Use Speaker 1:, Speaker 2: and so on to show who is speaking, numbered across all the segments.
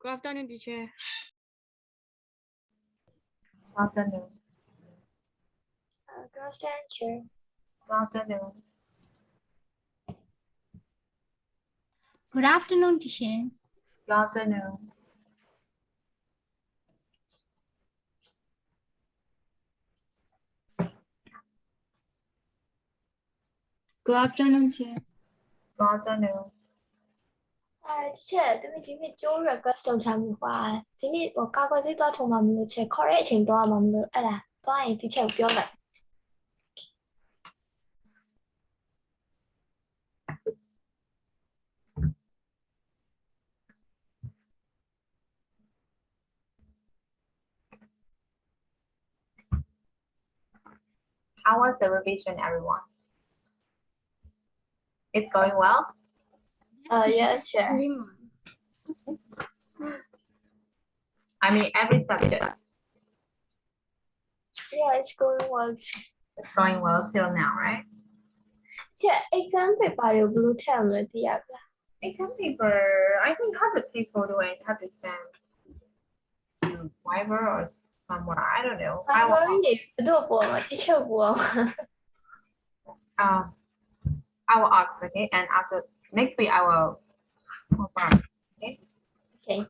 Speaker 1: Good afternoon, teacher.
Speaker 2: Afternoon.
Speaker 3: Good afternoon, Chair.
Speaker 2: Good afternoon.
Speaker 4: Good afternoon, teacher.
Speaker 2: Good afternoon.
Speaker 5: Good afternoon, Chair.
Speaker 2: Good afternoon.
Speaker 3: teacher，对面今天周日个上场的话，今天我教个这道同埋唔到切 correct 程度啊，冇唔到，哎啦，當然 teacher 標嚟。
Speaker 2: How was the revision, everyone? It's going well?
Speaker 3: Yes, Chair.
Speaker 2: I mean, every subject
Speaker 3: Yeah, it's going well.
Speaker 2: is going well till now, right?
Speaker 3: Chair, exam paper 有 blue term 了啲啊？
Speaker 2: Exam paper, I think how the people doing have to send to Fiverr or somewhere. I don't know. I
Speaker 3: 我
Speaker 2: will,
Speaker 3: 你都播嘛，teacher 播。
Speaker 2: I will ask, okay? And after next week, I will confirm, okay?
Speaker 3: Okay.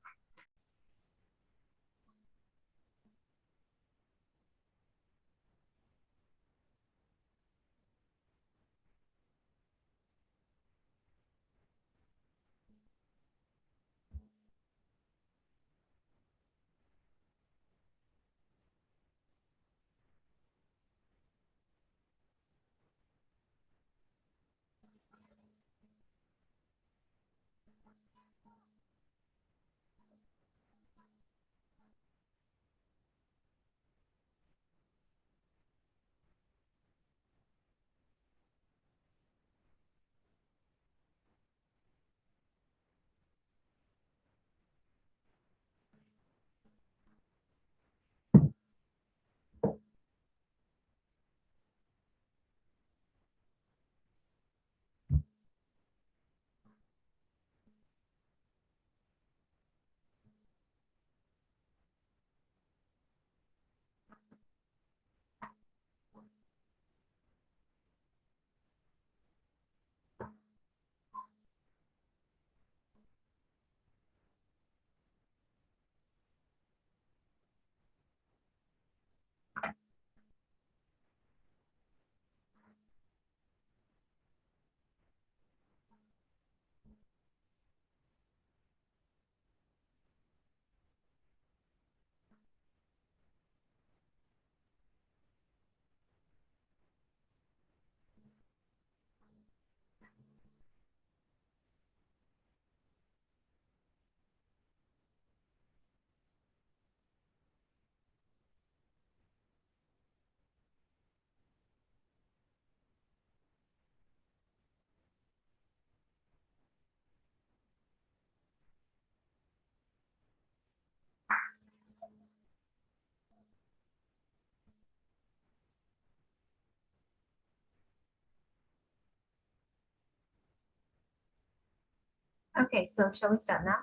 Speaker 2: Okay, so shall we start now?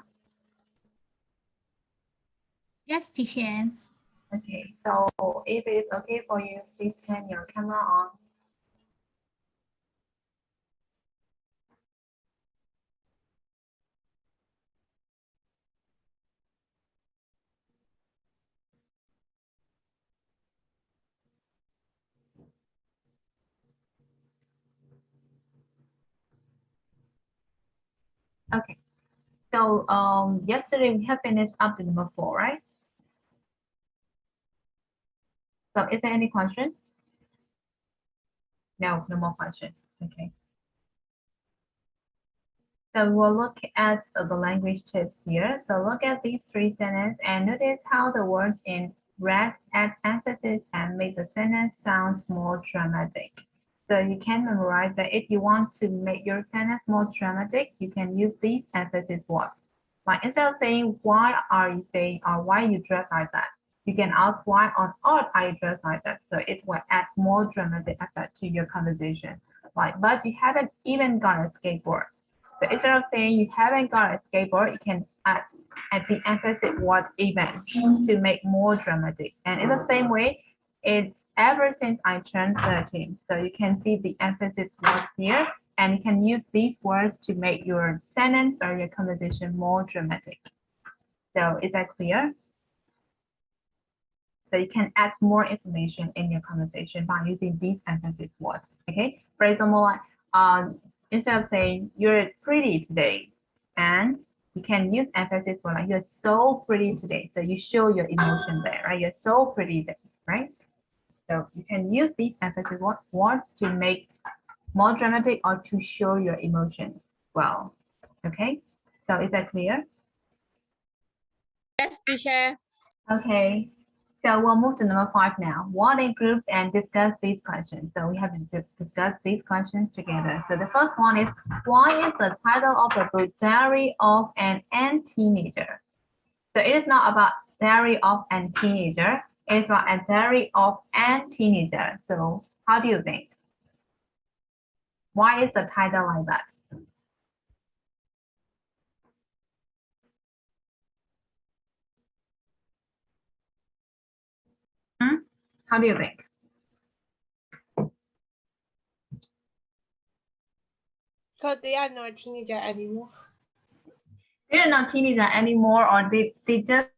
Speaker 4: Yes, teacher.
Speaker 2: Okay, so if it's okay for you, please turn your camera on. Okay, so yesterday we have finished up to number 4, right? So is there any question? No, no more question. Okay. So we'll look at the language tips here. So look at these 3 sentences and notice how the words in red add emphasis and make the sentence sound more dramatic. So you can memorize that if you want to make your sentence more dramatic, you can use these emphasis words. Like instead of saying, why are you saying, or why you dress like that? You can ask, why on earth are you dressed like that? So it will add more dramatic effect to your conversation. Like, but you haven't even got a skateboard. So instead of saying you haven't got a skateboard, you can add the emphasis word even to make more dramatic. And in the same way, it's ever since I turned 13. So you can see the emphasis words here, and you can use these words to make your sentence or your conversation more dramatic. So is that clear? So you can add more information in your conversation by using these emphasis words. Okay, for example, instead of saying you're pretty today, and you can use emphasis word like you're so pretty today. So you show your emotion there, right? You're so pretty today, right? So you can use these emphasis words to make more dramatic or to show your emotions well. Okay, so is that clear?
Speaker 1: Yes, teacher.
Speaker 2: Okay, so we'll move to number 5 now. What in groups and discuss these questions. So we have to discuss these questions together. So the first one is, why is the title of the book Diary of an Teenager? So it is not about Diary of an Teenager. It is about a Diary of an Teenager. So how do you think? Why is the title like that? How do you think?
Speaker 6: Because they are not teenager anymore.
Speaker 2: They're not teenager anymore, or they just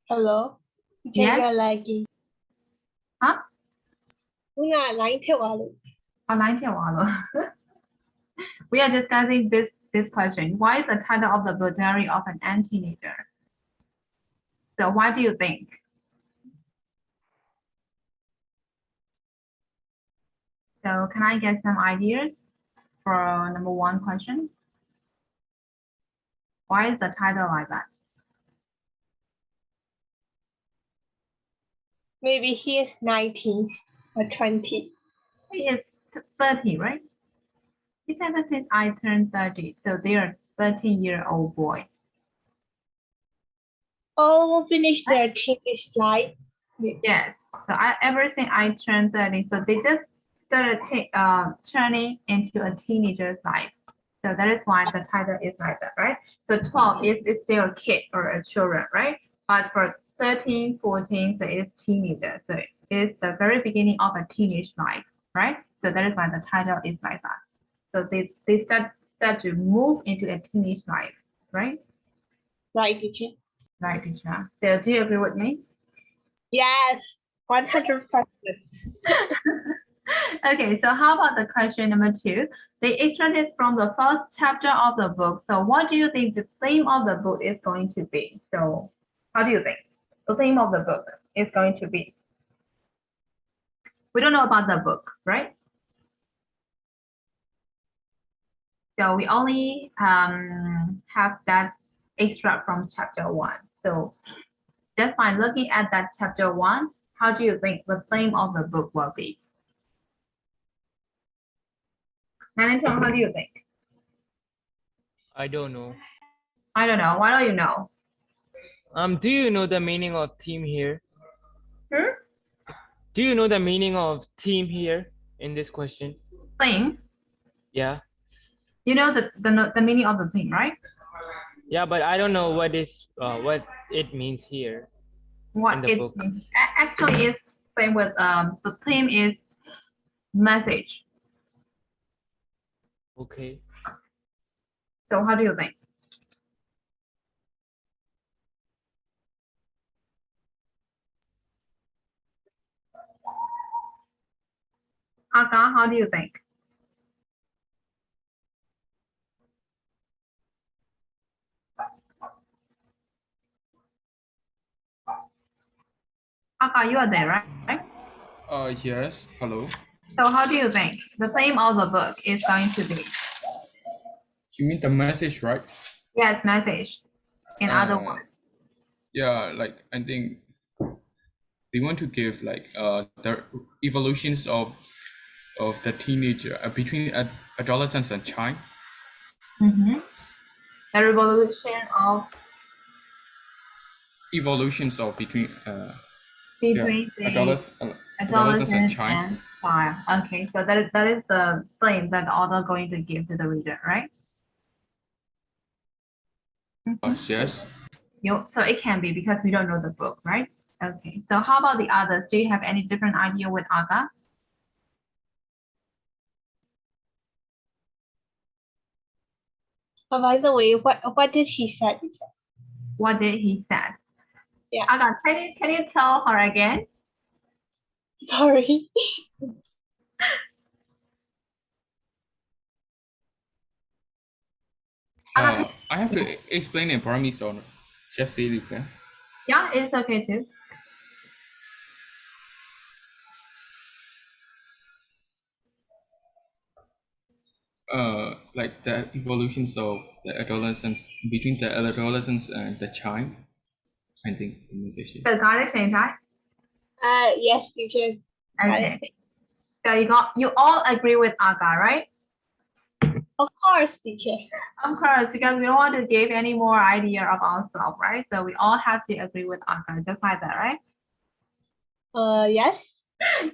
Speaker 6: Hello?
Speaker 2: Yes.
Speaker 6: You're lagging.
Speaker 2: Huh?
Speaker 6: Una line theo vào luôn.
Speaker 2: online 跳完了. We are discussing this question. Why is the title of the book Diary of an Teenager? So why do you think? So can I get some ideas for number 1 question? Why is the title like that?
Speaker 6: Maybe he is 19 or 20.
Speaker 2: He is 30, right? He said that since I turned 30, so they are 13-year-old boy.
Speaker 6: All finished their teenage life.
Speaker 2: Yes. So ever since I turned 30, so they just started turning into a teenager's life. So that is why the title is like that, right? So 12 is still a kid or a children, right? But for 13, 14, so it's teenager. So it's the very beginning of a teenage life, right? So that is why the title is like that. So they start to move into a teenage life, right?
Speaker 6: Right, teacher?
Speaker 2: Right, teacher. So do you agree with me?
Speaker 6: Yes, 100%.
Speaker 2: Okay, so how about the question number 2? They extracted from the first chapter of the book. So what do you think the theme of the book is going to be? So how do you think the theme of the book is going to be? We don't know about the book, right? So we only have that extract from chapter 1. So just by looking at that chapter 1, how do you think the theme of the book will be? Anatol, how do you think?
Speaker 7: I don't know.
Speaker 2: I don't know. Why don't you know?
Speaker 7: Do you know the meaning of theme here?
Speaker 2: Hmm?
Speaker 7: Do you know the meaning of theme here? in this question?
Speaker 2: Thing.
Speaker 7: Yeah.
Speaker 2: You know the meaning of the thing, right?
Speaker 7: Yeah, but I don't know what it means here in
Speaker 2: What
Speaker 7: the
Speaker 2: it
Speaker 7: book.
Speaker 2: means. Actually, it's same with the theme is message.
Speaker 7: Okay.
Speaker 2: So how do you think? Aka, how do you think? Aka, you are there, right?
Speaker 8: Yes. Hello.
Speaker 2: So how do you think the theme of the book is going to be?
Speaker 8: You mean the message, right?
Speaker 2: Yes, message. In other
Speaker 8: Uh,
Speaker 2: words.
Speaker 8: yeah. Like I think they want to give like the evolutions of the teenager between adolescence and child.
Speaker 2: The revolution of
Speaker 8: Evolutions of between
Speaker 2: between the
Speaker 8: adolescence and
Speaker 2: adolescent
Speaker 8: child.
Speaker 2: and child. Okay, so that is the theme that the author going to give to the reader, right?
Speaker 8: Yes.
Speaker 2: So it can be because we don't know the book, right? Okay, so how about the others? Do you have any different idea with Aga?
Speaker 6: By the way, what did he say?
Speaker 2: What did he say?
Speaker 6: Yeah.
Speaker 2: Aga, can you tell her again?
Speaker 6: Sorry.
Speaker 2: Aga,
Speaker 8: I have to explain in Burmese or just say it again.
Speaker 2: yeah, it's okay too.
Speaker 8: Like the evolutions of the adolescence between the adolescence and the child. I think the message.
Speaker 2: So got it, same time.
Speaker 6: Yes, teacher.
Speaker 2: Okay. So you all agree with Aga, right?
Speaker 6: Of course, teacher.
Speaker 2: Of course, because we don't want to give any more idea of ourselves, right? So we all have to agree with Aga, just like that, right?
Speaker 6: Yes.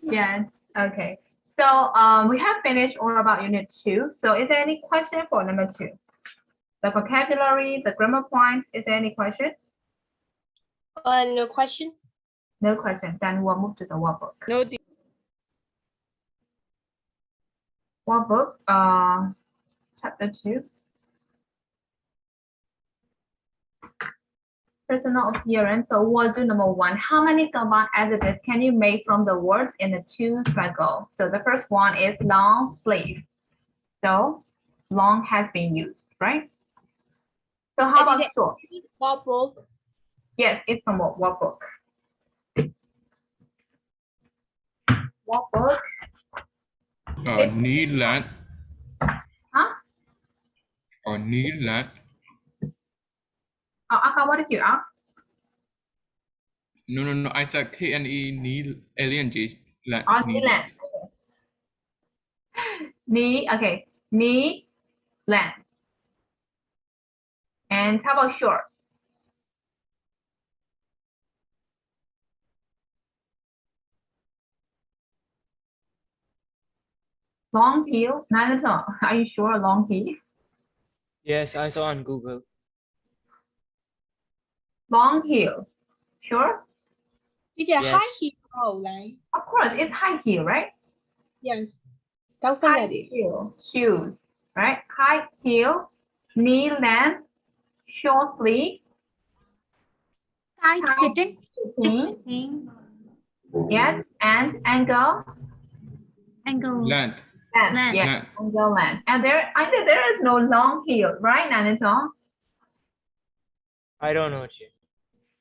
Speaker 2: Yes. Okay. So we have finished all about unit 2. So is there any question for number 2? The vocabulary, the grammar points, is there any question?
Speaker 6: No question.
Speaker 2: No question. Then we'll move to the workbook.
Speaker 1: No,
Speaker 2: Workbook, chapter 2. Personal appearance. So we'll do number 1. How many combined adjectives can you make from the words in the 2 circle? So the first one is long sleeve. So long has been used, right? So how about short?
Speaker 6: Workbook.
Speaker 2: Yes, it's from workbook. Workbook.
Speaker 8: Need land.
Speaker 2: Huh?
Speaker 8: Or need land.
Speaker 2: Oh, Aka, what did you ask?
Speaker 8: No. I said KNE need alien G land.
Speaker 2: Oh,
Speaker 8: Need
Speaker 2: land. Knee, okay. Knee, land. And how about short? Long heel, not at all. Are you sure long heel?
Speaker 7: Yes, I saw on Google.
Speaker 2: Long heel, sure?
Speaker 6: Teacher,
Speaker 7: Yes.
Speaker 6: high heel, right?
Speaker 2: Of course, it's high heel, right?
Speaker 6: Yes.
Speaker 2: High
Speaker 6: Definitely.
Speaker 2: heel, shoes, right? High heel, knee length, short sleeve,
Speaker 4: Tight fitting.
Speaker 2: fitting, yes, and angle,
Speaker 4: Angle.
Speaker 8: land.
Speaker 2: length,
Speaker 4: Length.
Speaker 2: yes,
Speaker 8: Land.
Speaker 2: angle length. And there is no long heel, right, Nanitong?
Speaker 7: I don't know, Jay.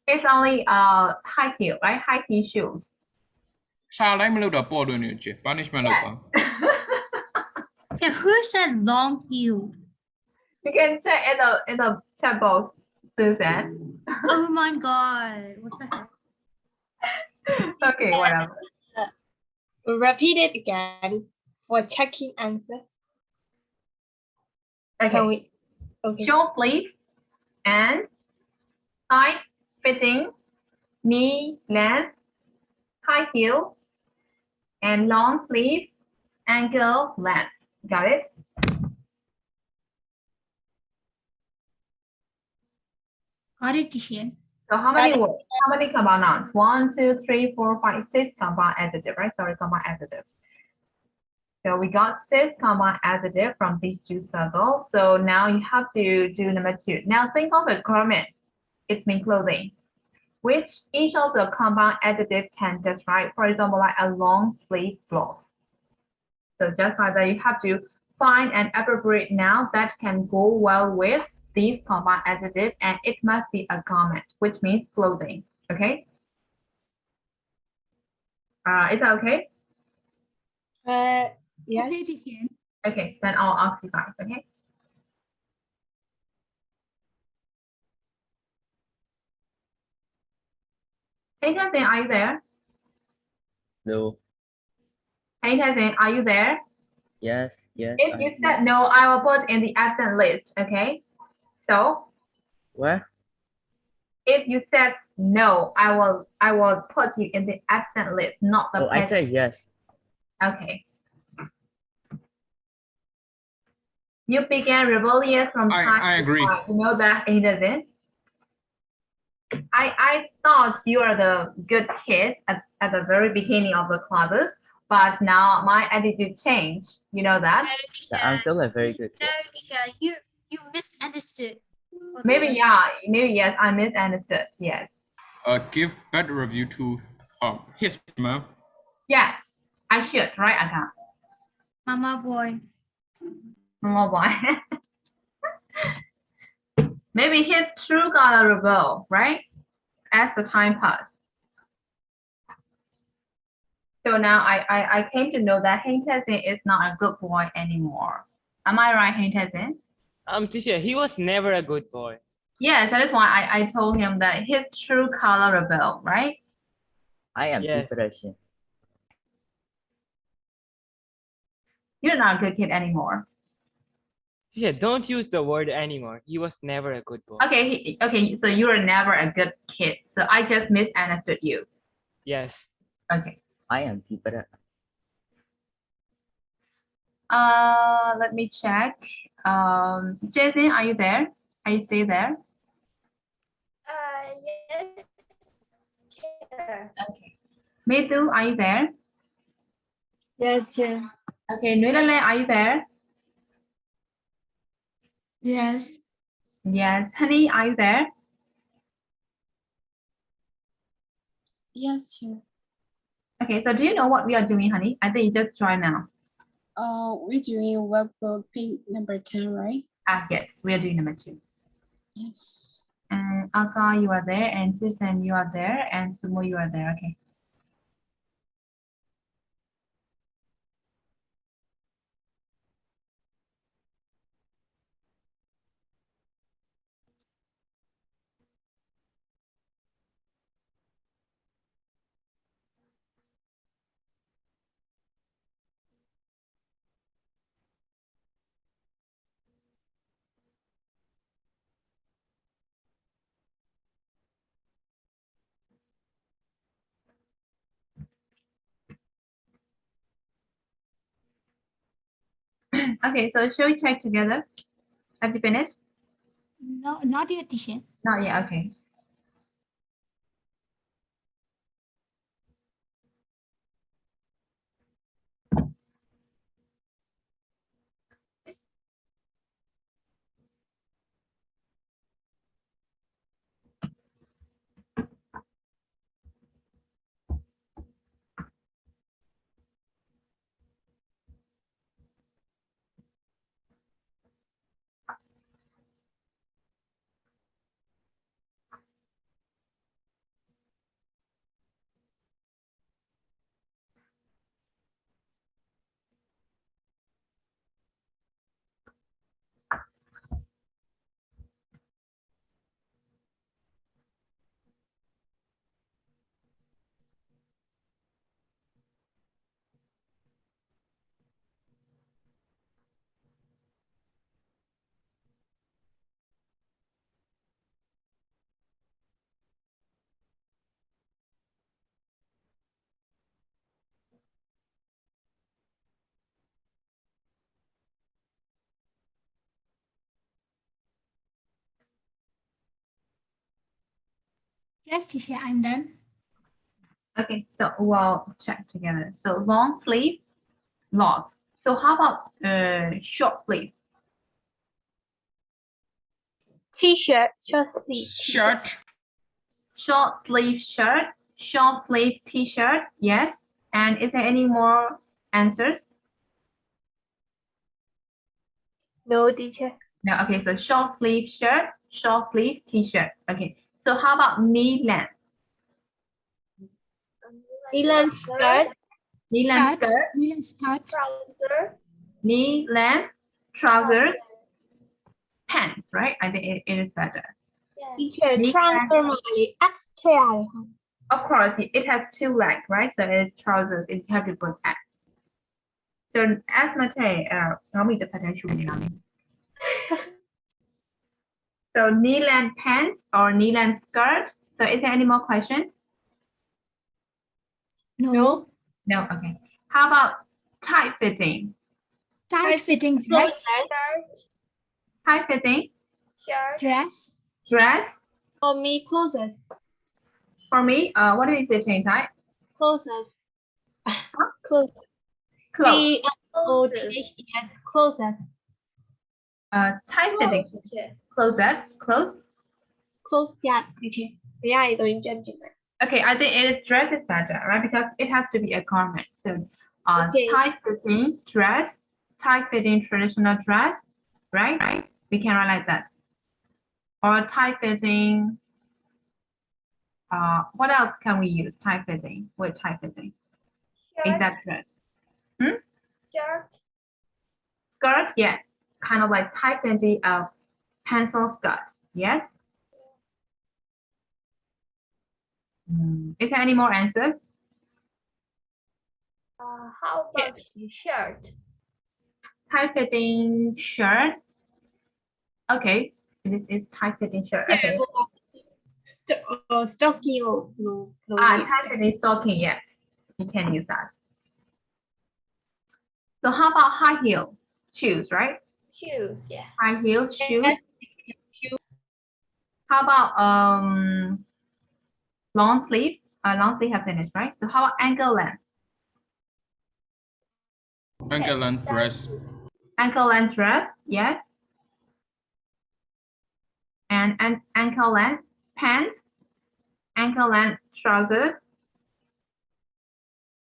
Speaker 2: It's only high heel, right? High heel shoes.
Speaker 8: စာလိုက်မလို့တော့ပေါ်လို့နေချေ punishment လုပ်ပါ
Speaker 4: Yeah, who said long heel?
Speaker 2: You can check in the chat box, Susan.
Speaker 4: Oh my god. What the heck?
Speaker 2: Okay, whatever.
Speaker 6: Repeat it again for checking answer. Can
Speaker 2: Okay,
Speaker 6: we? Okay.
Speaker 2: short sleeve and tight fitting, knee length, high heel, and long sleeve, ankle, length. Got it?
Speaker 4: Got it, teacher.
Speaker 2: So how many words? How many compound nouns? 1, 2, 3, 4, 5, 6 compound adjective, right? Sorry, compound adjective. So we got 6 compound adjective from these 2 circles. So now you have to do number 2. Now think of a garment. It means clothing, which each of the compound adjective can describe. For example, like a long sleeve blouse. So just like that, you have to find an appropriate noun that can go well with these compound adjectives, and it must be a garment, which means clothing. Okay? Is that okay?
Speaker 6: Yes.
Speaker 4: Okay, teacher.
Speaker 2: Okay, then I'll ask you guys, okay? Hey, Tenzin, are you there?
Speaker 9: No.
Speaker 2: Hey, Tenzin, are you there?
Speaker 9: Yes.
Speaker 2: If you said no, I will put in the absent list, okay? So,
Speaker 9: What?
Speaker 2: if you said no, I will put you in the absent list, not the
Speaker 9: Oh, I said yes.
Speaker 2: Okay. You began rebellious from time
Speaker 8: I
Speaker 2: to
Speaker 8: agree.
Speaker 2: time. You know that, he doesn't. I thought you are the good kid at the very beginning of the classes, but now my attitude changed. You know that?
Speaker 9: The uncle are very good.
Speaker 4: No, teacher, you misunderstood.
Speaker 2: Maybe yes, I misunderstood. Yes.
Speaker 8: Give bad review to his mom.
Speaker 2: Yes, I should, right, Aka?
Speaker 4: Mama boy.
Speaker 2: Oh boy. Maybe his true got a rebel, right? As the time passed. So now I came to know that Hein Tezin is not a good boy anymore. Am I right, Hein Tezin?
Speaker 7: Teacher, he was never a good boy.
Speaker 2: Yes, that is why I told him that his true color rebel, right?
Speaker 9: I am
Speaker 7: Yes.
Speaker 9: depression.
Speaker 2: You're not a good kid anymore.
Speaker 7: Teacher, don't use the word anymore. He was never a good boy.
Speaker 2: Okay, okay, so you were never a good kid. So I just misunderstood you.
Speaker 7: Yes.
Speaker 2: Okay.
Speaker 9: I am depression.
Speaker 2: Let me check. Jason, are you there? Are you still there?
Speaker 3: Yes. Teacher.
Speaker 2: Okay. Mithu, are you there?
Speaker 5: Yes, teacher.
Speaker 2: Okay, Nuilale, are you there?
Speaker 5: Yes.
Speaker 2: Yes. Honey, are you there?
Speaker 10: Yes, sure.
Speaker 2: Okay, so do you know what we are doing, honey? I think you just joined now.
Speaker 10: We're doing workbook pink number 10, right?
Speaker 2: Yes, we are doing number 2.
Speaker 10: Yes.
Speaker 2: And Aka, you are there, and Susan, you are there, and Sumo, you are there. Okay. Okay, so shall we check together? Have you finished?
Speaker 4: No, not yet, teacher.
Speaker 2: Not yet. Okay.
Speaker 4: Yes, teacher, I'm done.
Speaker 2: Okay, so we'll check together. So long sleeve, lots. So how about short sleeve?
Speaker 6: T-shirt, short sleeve.
Speaker 8: Shirt.
Speaker 2: Short sleeve shirt, short sleeve t-shirt, yes. And is there any more answers?
Speaker 6: No, teacher.
Speaker 2: No, okay, so short sleeve shirt, short sleeve t-shirt. Okay, so how about knee length?
Speaker 6: Knee-length skirt,
Speaker 2: Knee length skirt,
Speaker 4: Knee-length skirt.
Speaker 3: Trouser.
Speaker 2: knee length trousers, pants, right? I think it is better.
Speaker 3: Yeah.
Speaker 6: teacher,
Speaker 2: Knee
Speaker 6: trouser mali XL.
Speaker 2: Of course, it has two legs, right? So it is trousers. It have to put S. So S ไม่ใช่เรามีแต่ potential อย่างนี้ So knee length pants or knee length skirt. So is there any more questions?
Speaker 4: No.
Speaker 2: No. Okay. How about tight fitting?
Speaker 4: Tight fitting dress.
Speaker 3: Shirt.
Speaker 2: Tight fitting
Speaker 3: Shirt.
Speaker 4: Dress.
Speaker 2: dress.
Speaker 6: For me, clothes.
Speaker 2: For me, what is the change type?
Speaker 6: Clothes. Clothes.
Speaker 2: Clothes.
Speaker 6: C-L-O-T-H-E-S. Clothes.
Speaker 2: Tight fitting clothes. Clothes.
Speaker 6: Clothes, yeah, teacher. Yeah, I don't judge.
Speaker 2: Okay, I think it is dress is better, right? Because it has to be a garment. So,
Speaker 6: Okay.
Speaker 2: tight fitting dress, tight fitting traditional dress, right? Right. We can write like that. Or tight fitting. What else can we use? Tight fitting with tight fitting. Exact dress.
Speaker 3: Shirt.
Speaker 2: Skirt, yes. Kind of like tight fitting of pencil skirt. Yes. Is there any more answers?
Speaker 3: How about shirt?
Speaker 2: Tight fitting shirt. Okay, this is tight fitting shirt. Okay.
Speaker 6: Stocking or no.
Speaker 2: Tight fitting stocking, yes. You can use that. So how about high heel shoes, right?
Speaker 3: Shoes, yeah.
Speaker 2: High heel shoes.
Speaker 6: Shoes.
Speaker 2: How about long sleeve? Long sleeve have finished, right? So how about ankle length?
Speaker 8: Ankle length dress.
Speaker 2: Ankle length dress, yes. And ankle length pants, ankle length trousers.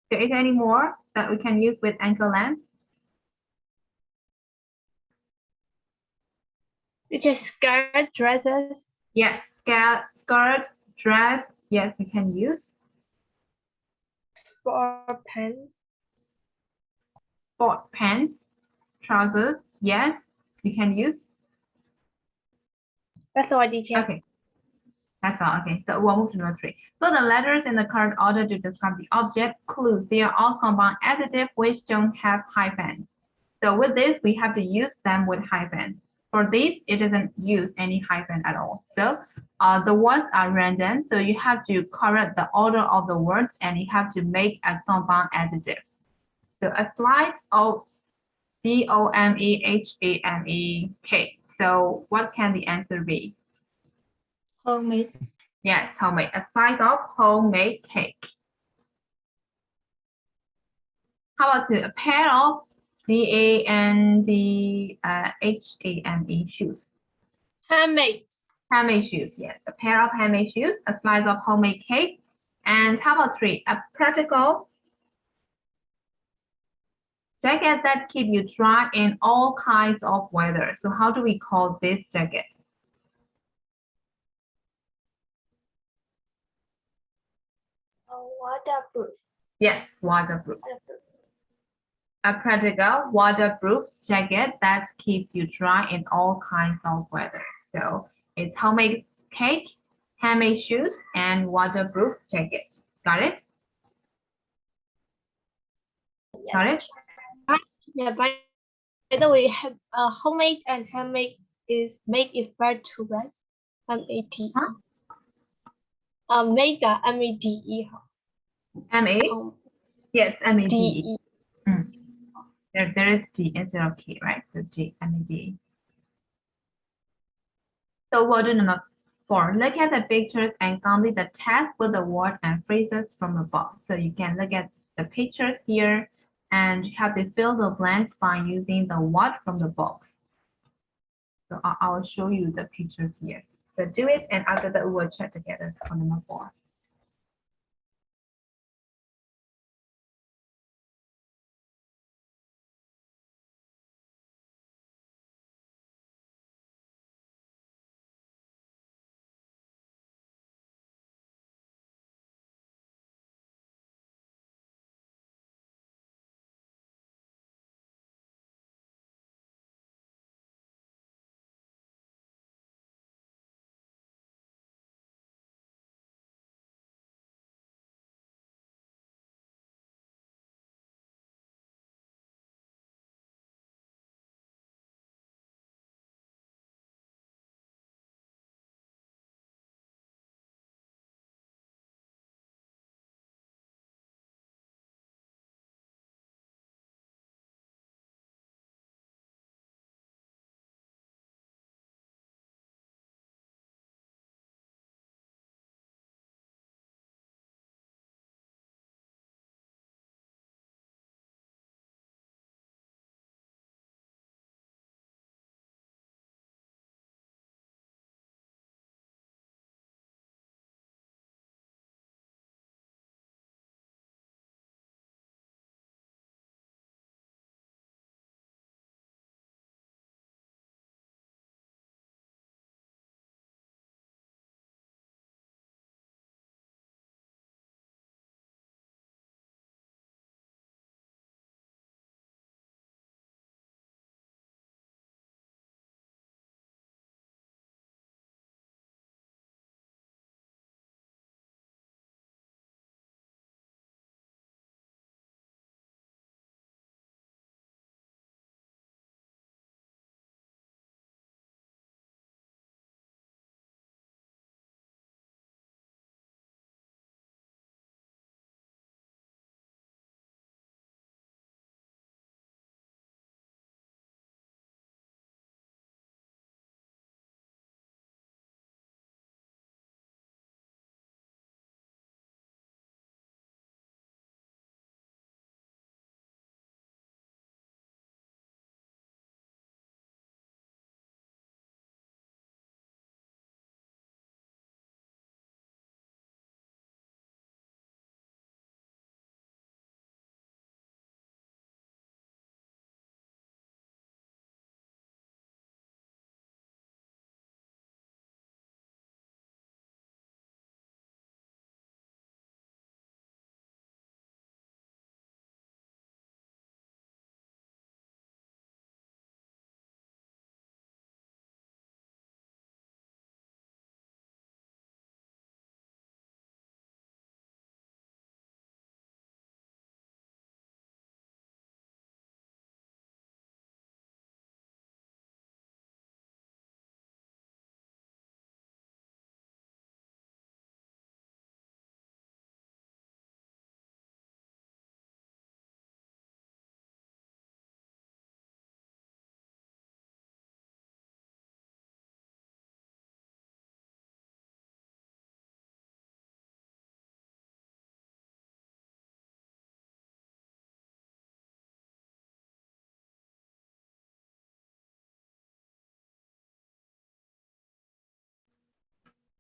Speaker 2: There is any more that we can use with ankle length?
Speaker 6: Teacher, skirt, dresses.
Speaker 2: Yes, skirt, dress. Yes, we can use.
Speaker 6: Sport pants.
Speaker 2: Sport pants, trousers. Yes, you can use.
Speaker 6: That's all, teacher.
Speaker 2: Okay. That's all. Okay, so we'll move to number 3. So the letters in the correct order to describe the object clues. They are all compound adjectives which don't have hyphens. So with this, we have to use them with hyphens. For this, it doesn't use any hyphen at all. So the words are random. So you have to correct the order of the words and you have to make a compound adjective. So a slice of D-O-M-E-H-A-M-E-K. So what can the answer be?
Speaker 5: Homemade.
Speaker 2: Yes, homemade. A slice of homemade cake. How about a pair of D-A-N-D-H-A-M-E shoes?
Speaker 6: Handmade.
Speaker 2: Handmade shoes, yes. A pair of handmade shoes, a slice of homemade cake. And how about 3? A practical jacket that keep you dry in all kinds of weather. So how do we call this jacket?
Speaker 3: Waterproof.
Speaker 2: Yes, waterproof. A practical waterproof jacket that keeps you dry in all kinds of weather. So it's homemade cake, handmade shoes, and waterproof jacket. Got it?
Speaker 3: Yes.
Speaker 2: Got it?
Speaker 6: Yeah, by the way, homemade and handmade is make it verb too, right? M-A-T.
Speaker 2: Huh?
Speaker 6: Make M-A-D-E.
Speaker 2: M-A? Yes, M-A-D-E.
Speaker 6: D-E.
Speaker 2: There is D instead of K, right? So G, M-A-D-E. So we'll do number 4. Look at the pictures and complete the text with the words and phrases from the box. So you can look at the pictures here and you have to fill the blanks by using the what from the box. So I will show you the pictures here. So do it, and after that we will check together for number 4.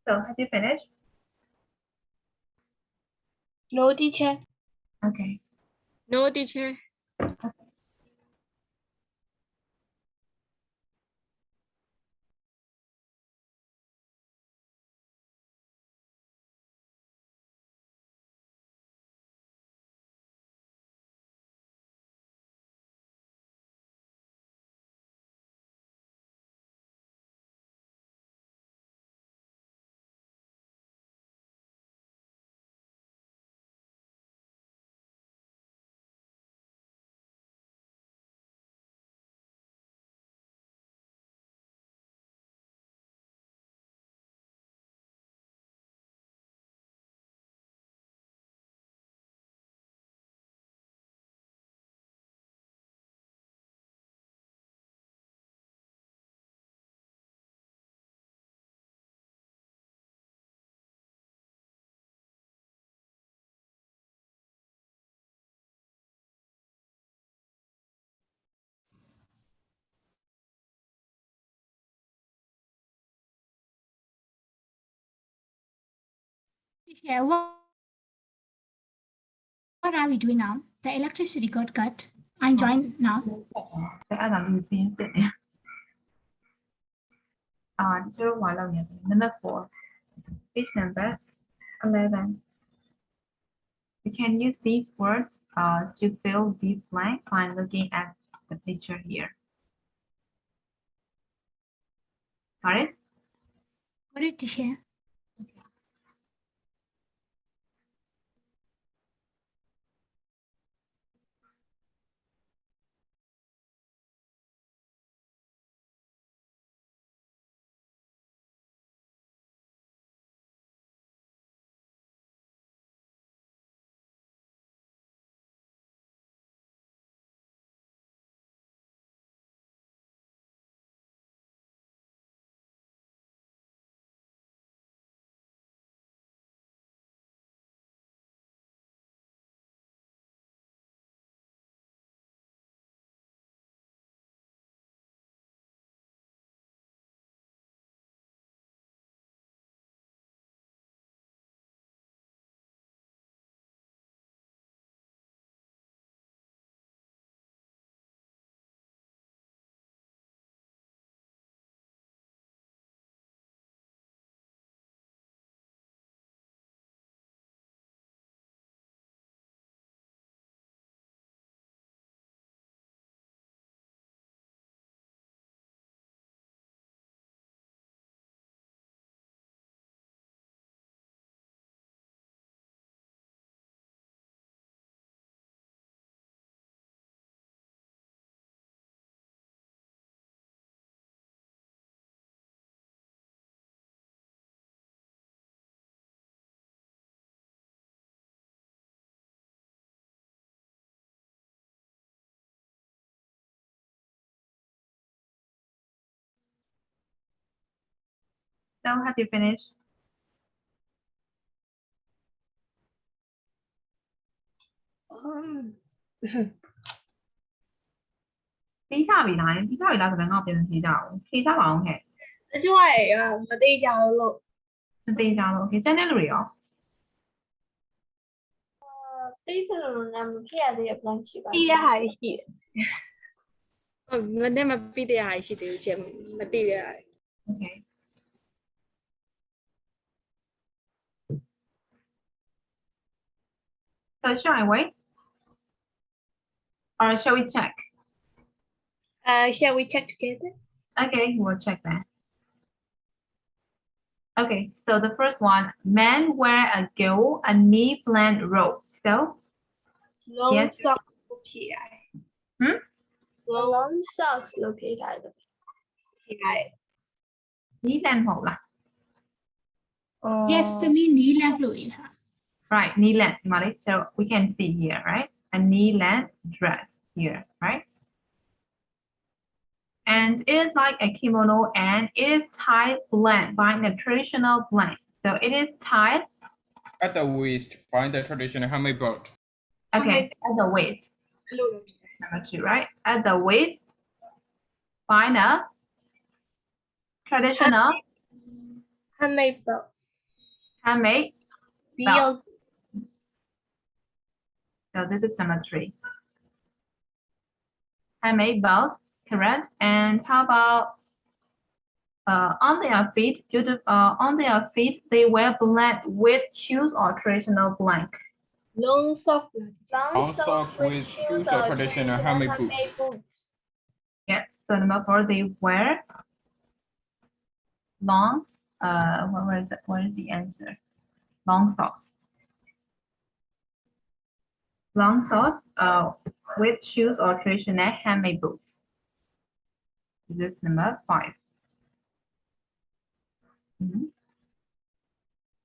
Speaker 2: So have you finished?
Speaker 6: No, teacher.
Speaker 2: Okay.
Speaker 1: No, teacher.
Speaker 4: Teacher, what are we doing now? The electricity got cut. I'm joined now.
Speaker 2: Sẽ làm gì xin tệ. Teacher hỏi lâu nhỉ? Number 4. Page number 11. You can use these words to fill this blank by looking at the picture here. Got it?
Speaker 4: Got it, teacher.
Speaker 2: So have you finished? Tí ra bị lại cái bạn học tiền tí đâu? Khi ra bảo hề.
Speaker 6: 因為唔係啲有咯，
Speaker 2: Tí ra lo. Okay, channel rồi.
Speaker 3: Pizza nằm kia thì được làm chỉ bằng
Speaker 6: 啲係 here。
Speaker 1: vấn đề mà PDI chỉ điều chỉnh mà PDI.
Speaker 2: Okay. So shall I wait? Or shall we check?
Speaker 6: Shall we check together?
Speaker 2: Okay, we'll check that. Okay, so the first one, men wear a gill, a knee bland robe. So,
Speaker 6: Long
Speaker 2: Yes.
Speaker 6: sock PI.
Speaker 3: long socks located.
Speaker 6: PI.
Speaker 2: knee bland hole là.
Speaker 4: Yes, the mean knee length Louis.
Speaker 2: Right, knee length, Malik. So we can see here, right? A knee length dress here, right? And it is like a kimono and it is tied blend by the traditional blend. So it is tied,
Speaker 8: At the waist, find the traditional handmade belt.
Speaker 2: okay, at the waist. Number 2, right? At the waist, find a traditional
Speaker 6: Handmade belt.
Speaker 2: handmade.
Speaker 6: Belt.
Speaker 2: So this is number 3. Handmade belt, correct. And how about on their feet? On their feet, they wear blend with shoes or traditional blank.
Speaker 6: Long sock.
Speaker 3: Long socks with shoes or traditional handmade boots.
Speaker 2: Yes. So number 4, they wear long. What is the answer? Long socks. Long socks with shoes or traditional handmade boots. So this is number 5.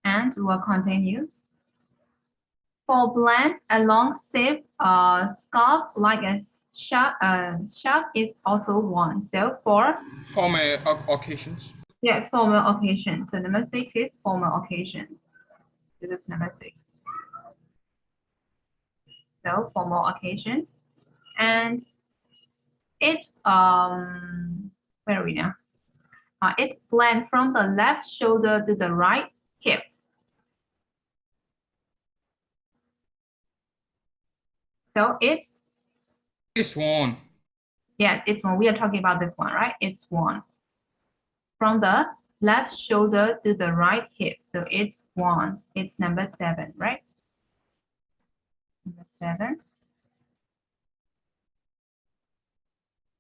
Speaker 2: And we'll continue. For blends, a long sleeve scarf like a shark is also worn. So for
Speaker 8: Formal occasions.
Speaker 2: yes, formal occasions. So number 6 is formal occasions. This is number 6. So formal occasions, and it where are we now? It's blend from the left shoulder to the right hip. So it's
Speaker 8: It's one.
Speaker 2: yes, it's one. We are talking about this one, right? It's one. From the left shoulder to the right hip. So it's one. It's number 7, right? Number 7.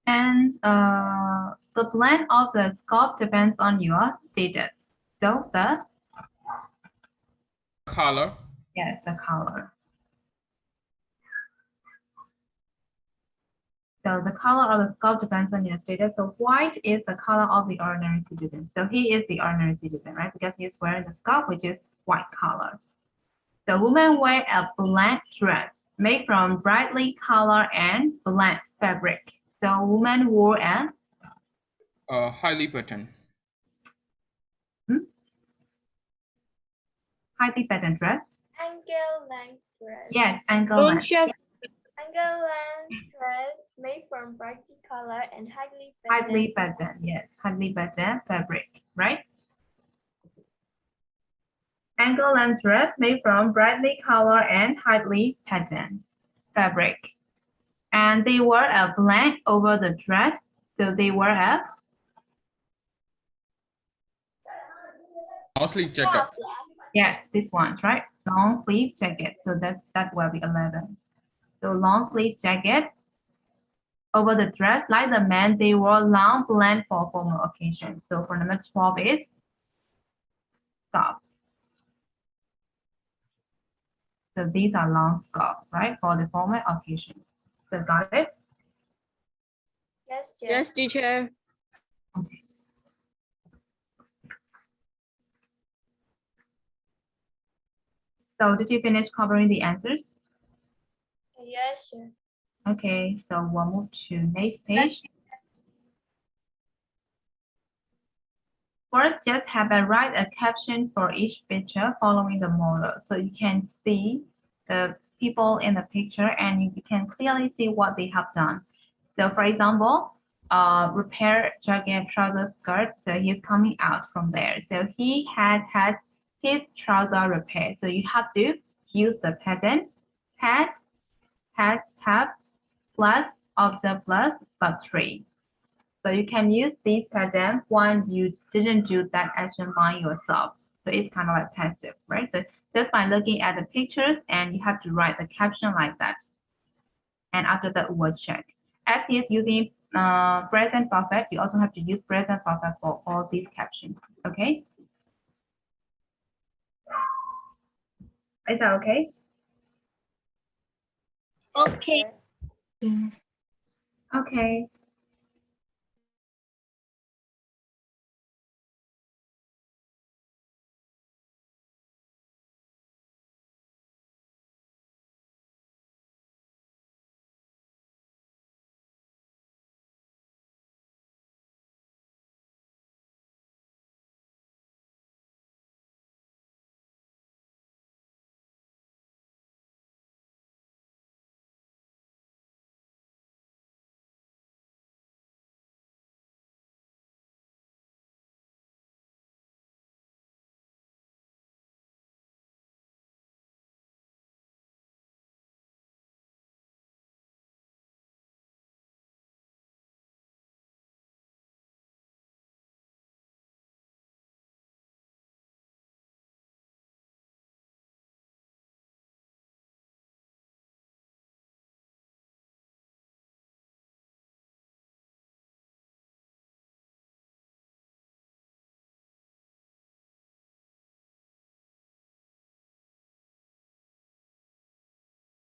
Speaker 2: And the blend of the scalp depends on your status. So the
Speaker 8: Color.
Speaker 2: yes, the color. So the color of the scalp depends on your status. So white is the color of the ordinary citizen. So he is the ordinary citizen, right? Because he's wearing the scalp, which is white color. The woman wear a black dress made from brightly colored and black fabric. So woman wore a
Speaker 8: Highly patterned.
Speaker 2: highly patterned dress.
Speaker 3: Ankle length dress.
Speaker 2: Yes, ankle
Speaker 6: Don't
Speaker 2: length.
Speaker 6: share.
Speaker 3: Ankle length dress made from brightly colored and highly
Speaker 2: Highly patterned, yes, highly patterned fabric, right? Ankle length dress made from brightly colored and highly patterned fabric. And they wore a blank over the dress. So they wore a
Speaker 8: Long sleeve jacket.
Speaker 2: yes, this one's right. Long sleeve jacket. So that will be 11. So long sleeve jacket over the dress. Like the men, they wore long blend for formal occasions. So for number 12 is scarf. So these are long scarves, right, for the formal occasions. So got it?
Speaker 3: Yes,
Speaker 1: Yes, teacher.
Speaker 2: Okay. So did you finish covering the answers?
Speaker 3: Yes, sir.
Speaker 2: Okay, so we'll move to next page. First, just have a write a caption for each picture following the model. So you can see the people in the picture and you can clearly see what they have done. So for example, repair jacket, trouser, skirt. So he's coming out from there. So he has his trouser repaired. So you have to use the pattern, has, have, plus, observe plus, but 3. So you can use these patterns when you didn't do that action by yourself. So it's kind of like passive, right? So just by looking at the pictures and you have to write the caption like that. And after that, we'll check. As he is using present perfect, you also have to use present perfect for all these captions, okay? Is that okay?
Speaker 6: Okay.
Speaker 2: Okay.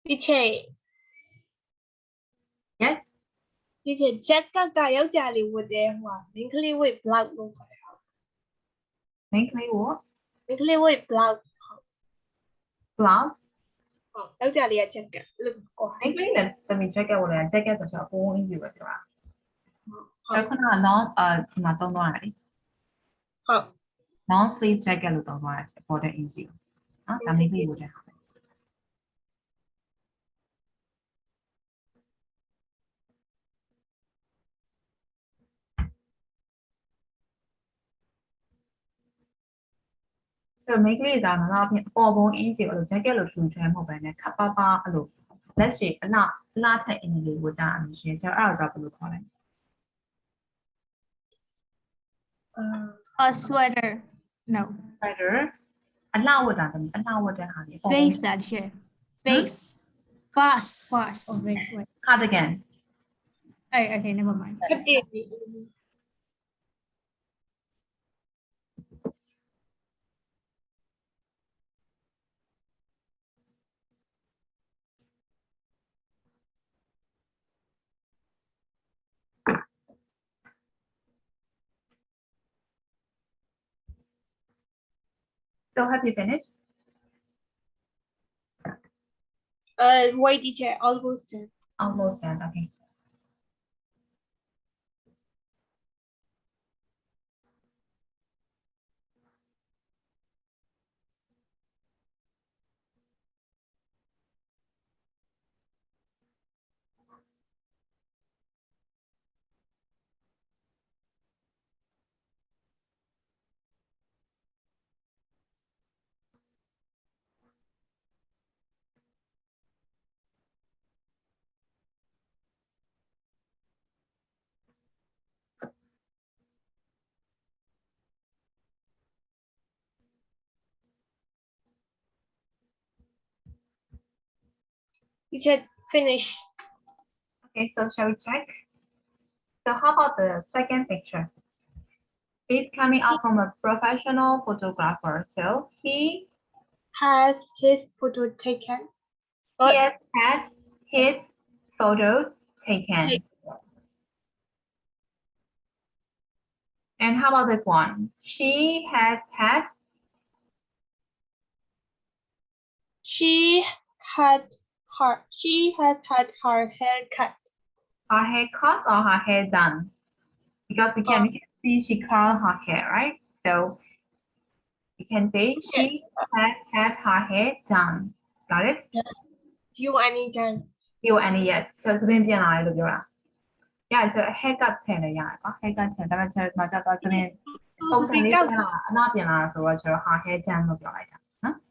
Speaker 6: Teacher.
Speaker 2: Yes.
Speaker 6: Teacher, check 個有隻嚟活嘅話，你可以會 block 咯。
Speaker 2: 你可以我
Speaker 6: 你可以會 block。
Speaker 2: blouse。
Speaker 6: 有隻嚟啊隻嘅，你唔講。
Speaker 2: 你可以特別 check 嘅我哋 check 嘅就係波音嘅對吧？佢可能攞同埋當當嚟。
Speaker 6: 好。
Speaker 2: long sleeve jacket 咯當當嚟 for the interview。啊，但你可以我哋。就 make 呢就係啦，波波 interview 就 jacket 咯，全部喺後邊嘅，卡巴巴喺度。လက်ရှိအလားထက်အင်္ဂလိပ်ကိုကြားအောင်ရှင်ကျွန်တော်အဲ့ဒါဘယ်လိုခေါ်လဲ
Speaker 5: A sweater. No.
Speaker 2: sweater အလှဝတ်တာတမီးအလှဝတ်တဲ့ဟာလေး
Speaker 5: Face that shit. Face. Fast. Oh, face. Wait.
Speaker 2: cardigan
Speaker 5: Okay, never mind.
Speaker 6: ခက်တယ်
Speaker 2: so have you finished
Speaker 6: wait teacher almost done.
Speaker 2: almost done okay
Speaker 6: Teacher finish.
Speaker 2: okay so shall we check so how about the second picture it's coming out from a professional photographer so he
Speaker 6: Has his photo taken.
Speaker 2: has his photos taken. And how about this one? She has had
Speaker 6: She has had her hair cut.
Speaker 2: her hair cut or her hair done. Because we can see she curled her hair, right? So you can say she has had her hair done. Got it?
Speaker 6: You any done.
Speaker 2: You and yes. 就这边变来了，对吧？Yeah, 就 haircut 前的呀，個 haircut 前，但係就我就到這邊，通常呢邊啦，那邊啦，所以就 her hair done 咯，表嚟㗎。啊？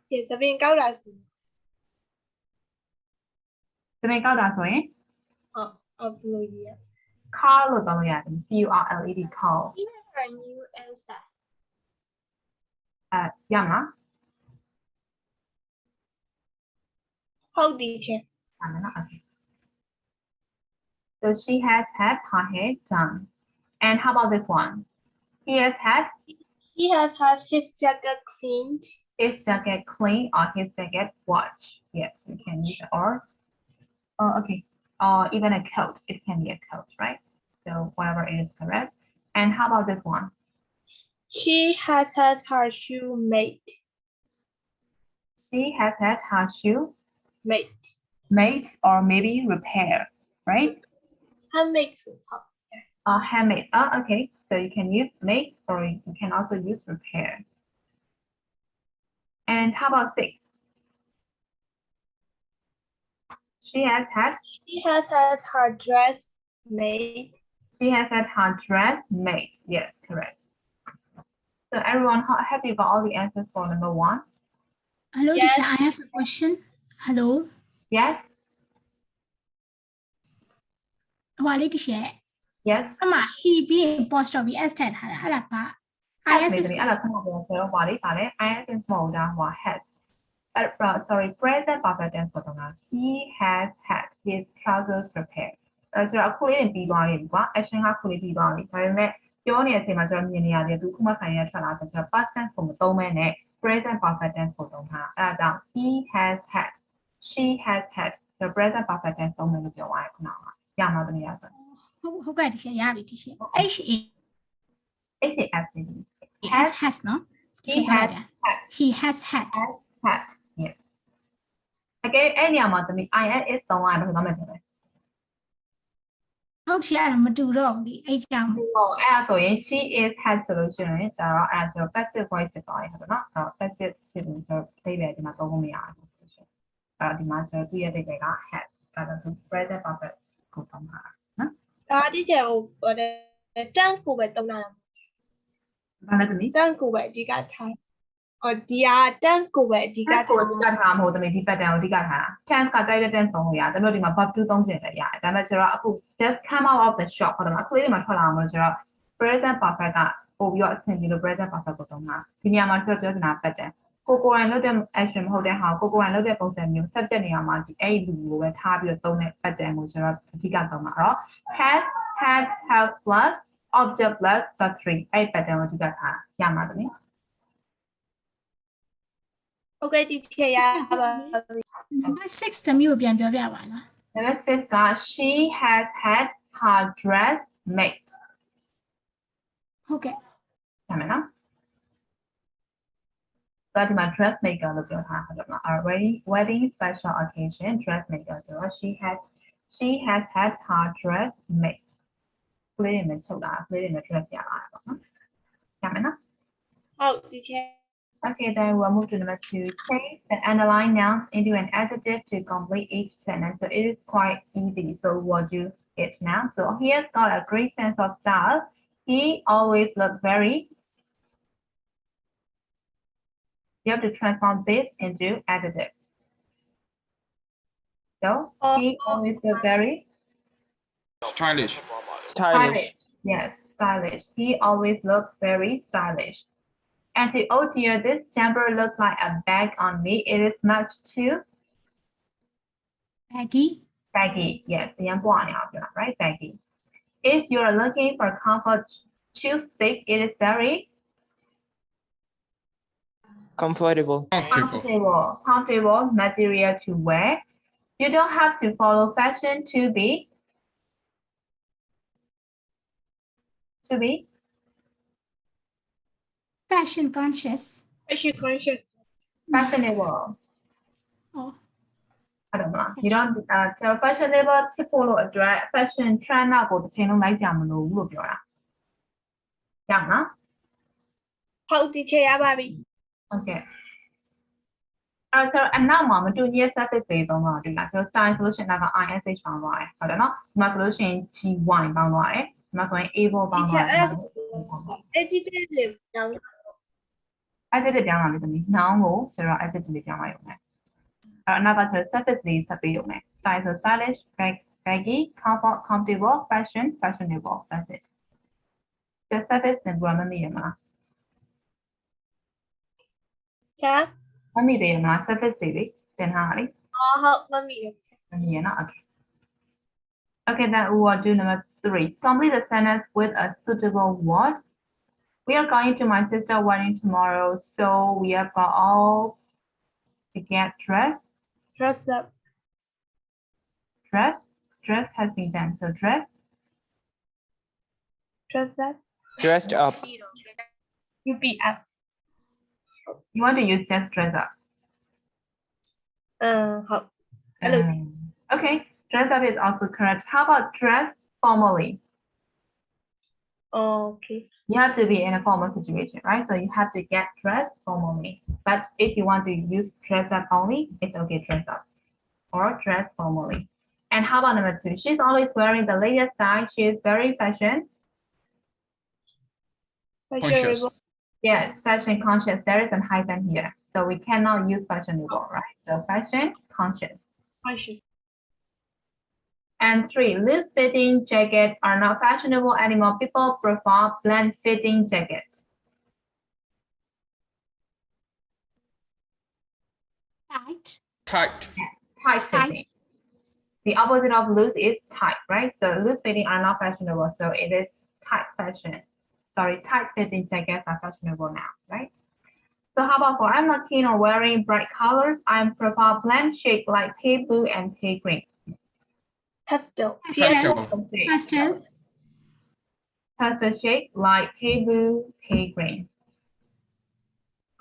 Speaker 6: Thì tao viên cao là gì?
Speaker 2: 這邊交大所以
Speaker 6: Upload gì ạ?
Speaker 2: call လို့講လို့ရတယ် C-U-R-L-E-D call
Speaker 3: Either new answer.
Speaker 2: ရ嘛？
Speaker 6: Hold teacher.
Speaker 2: 係咪啦 ？Okay. So she has had her hair done. And how about this one? He has had
Speaker 6: He has had his jacket cleaned.
Speaker 2: his jacket clean or his jacket washed. Yes, we can use it or okay. Or even a coat. It can be a coat, right? So whatever is correct. And how about this one?
Speaker 6: She has had her shoe made.
Speaker 2: She has had her shoe made or maybe repair, right?
Speaker 6: Handmade suit.
Speaker 2: Handmade. Okay. So you can use made or you can also use repair. And how about 6? She has had
Speaker 6: her dress made.
Speaker 2: She has had her dress made. Yes, correct. So everyone, have you got all the answers for number 1?
Speaker 4: Hello,
Speaker 6: Yes.
Speaker 4: teacher. I have a question. Hello.
Speaker 2: Yes.
Speaker 4: Wale teacher.
Speaker 2: Yes.
Speaker 4: he being apostrophe s ထည့်ထားတာအဲ့ဒါပါ
Speaker 2: Has
Speaker 4: is
Speaker 2: နေတယ်အဲ့ဒါခဏပြောဆိုတော့ဗာလေးပါလေ is is more than what has. Sorry, present perfect tense ဆိုတော့ he has had his trousers repaired. ဆိုတော့အခုလေးပြီးသွားပြီကွာ action ကခုလေးပြီးသွားပြီဒါပေမဲ့ပြောနေတဲ့အချိန်မှာကျွန်တော်မြင်နေရတယ်သူခုမှဆိုင်ရထွက်လာဆိုတော့ past tense ကိုမသုံးမဲနဲ့ present perfect tense ကိုသုံးထားအဲ့ဒါကြောင့် he has had she has had the present perfect tense သုံးမယ်လို့ပြောသွားတယ်ခုနကရမှာတမီးရဆို
Speaker 4: ဟုတ်ကဲ့ teacher ရပြီ teacher h a has နော်
Speaker 2: he has
Speaker 4: he has had
Speaker 2: had yes okay အဲ့နေရာမှာတမီး is သုံးရတယ်ဘယ်လိုမှမဖြစ်ဘူး
Speaker 4: ဟုတ်ရှိရတယ်မတူတော့ဘူးဒီအဲ့ကြောင့်
Speaker 2: ဟုတ်အဲ့ဒါဆိုရင် she is had ဆိုလို့ရှိရင်ဒါတော့အဲ့ဒါဆို passive voice ဖြစ်သွားတယ်ဟုတ်နော်အဲ့ passive ဖြစ်နေဆိုအဓိပ္ပာယ်ဒီမှာသုံးဖို့မရဘူးဆိုရှင်အဲ့ဒီမှာဆိုသူ့ရဲ့အဓိပ္ပာယ်က had ဒါတော့ present perfect ကိုသုံးတာနော်
Speaker 6: teacher ဟိုတန်းကိုပဲတုံးတာ
Speaker 2: ဘာလဲတမီး
Speaker 6: တန်းကိုပဲအဓိကထား ဒီက tense ကိုပဲအဓိက
Speaker 2: tense ကိုအဓိကထားမဟုတ်သမီးဒီ pattern ကိုအဓိကထားတာ tense ကတိုက်တဲ့ tense သုံးလို့ရတယ်တို့ဒီမှာ verb to သုံးချင်တယ်ရတယ်ဒါပေမဲ့ကျွန်တော်အခု just come out of the shop ဟုတ်တယ်မလားအခုလေးဒီမှာထွက်လာအောင်လို့ကျွန်တော် present perfect ကပို့ပြီးတော့အဆင်ပြေလို့ present perfect ကိုသုံးတာဒီနေရာမှာကျွန်တော်ပြောချင်တာ pattern ကိုယ်တိုင်လုပ်တဲ့ action မဟုတ်တဲ့ဟာကိုယ်တိုင်လုပ်တဲ့ပုံစံမျိုး subject နေရာမှာဒီအဲ့ဒီလူကိုပဲထားပြီးတော့သုံးတဲ့ pattern ကိုကျွန်တော်အဓိကသုံးတာတော့ has had have plus object plus the three အဲ့ pattern ကိုအဓိကထားရမှာတမီး
Speaker 6: Okay teacher ရပါ
Speaker 4: Number 6သမီးကိုပြန်ပြောပြပါလား
Speaker 2: Number 6 က she has had her dress made
Speaker 4: ဟုတ်ကဲ့
Speaker 2: ရမယ်နော်ဆိုတော့ဒီမှာ dressmaker လို့ပြောထားတာပေါ့နော် a wedding special occasion dressmaker ဆိုတော့ she has had her dress made ကလေးတွေနဲ့ချုပ်လာကလေးတွေနဲ့ dress ပြလာတာပေါ့နော်ရမယ်နော်
Speaker 6: ဟုတ် teacher
Speaker 2: Okay, then we'll move to number 2. Change the underlying nouns into an adjective to complete each sentence. So it is quite easy. So we'll do it now. So he's got a great sense of style. He always looks very. You have to transform this into adjective. So he always looks very
Speaker 8: Stylish.
Speaker 7: Stylish.
Speaker 2: Yes, stylish. He always looks very stylish. And to, oh dear, this jumper looks like a bag on me. It is much too
Speaker 4: Baggy
Speaker 2: baggy. Yes, right? Baggy. If you are looking for comfort, choose thick. It is very
Speaker 7: Comfortable.
Speaker 2: comfortable material to wear. You don't have to follow fashion to be
Speaker 4: fashion conscious
Speaker 6: fashion conscious
Speaker 2: fashionable.
Speaker 4: Oh.
Speaker 2: I don't know. You don't so fashionable ဖြစ်ဖို့လို့အတွက် fashion trend ကိုတစ်ချိန်လုံးလိုက်ကြမလို့ဘူးလို့ပြောတာရမလား
Speaker 6: ဟုတ် teacher ရပါပြီ
Speaker 2: Okay အဲ့တော့အနောက်မှာမတူညီတဲ့ suffix တွေသုံးတော့ဒီလားဆို style ဆိုလို့ရှိရင်တော့ ISH ပေါင်းသွားတယ်ဟုတ်တယ်နော်ဒီမှာဆိုလို့ရှိရင် GY ပေါင်းသွားတယ်ဒီမှာဆိုရင် able ပေါင်းသွားတယ်
Speaker 6: adjective လေးပြောင်း
Speaker 2: adjective ပြောင်းလာပြီသမီး noun ကိုဆိုတော့ adjective လေးပြောင်းလိုက်ရုံနဲ့အဲ့တော့နောက်ကဆို suffix လေးဆက်ပေးရုံနဲ့ style ဆို stylish baggy comfort comfortable fashion fashionable that's it the suffix နဲ့ grammar မိရမလား
Speaker 6: ချာ
Speaker 2: မမိသေးရမလား suffix တွေလေသင်ထားတာလေ
Speaker 6: ဟုတ်မမီရ
Speaker 2: မမိရနော် okay okay then we will do number 3 complete the sentence with a suitable word. We are going to my sister's wedding tomorrow, so we have got all to get dressed.
Speaker 6: dress up
Speaker 2: Dress has been done. So dress.
Speaker 7: Dressed up.
Speaker 6: you be up
Speaker 2: You want to use just dress up.
Speaker 6: ဟုတ်
Speaker 2: Okay, dress up is also correct. How about dress formally?
Speaker 6: okay
Speaker 2: You have to be in a formal situation, right? So you have to get dressed formally. But if you want to use dress up only, it's okay, dress up or dress formally. And how about number 2? She's always wearing the latest style. She is very fashion.
Speaker 8: Conscious.
Speaker 2: Yes, fashion conscious. There is a hyphen here. So we cannot use fashionable, right? So fashion conscious.
Speaker 6: conscious
Speaker 2: And 3, loose fitting jackets are not fashionable anymore. People prefer bland fitting jackets.
Speaker 4: tight
Speaker 8: Tight.
Speaker 2: Tight fitting. The opposite of loose is tight, right? So loose fitting are not fashionable. So it is tight fashion. Sorry, tight fitting jackets are fashionable now, right? So how about for I'm not keen on wearing bright colors. I prefer bland shade like pale blue and pale green.
Speaker 6: pastel
Speaker 7: Pastel.
Speaker 2: Pastel shade like pale blue, pale green.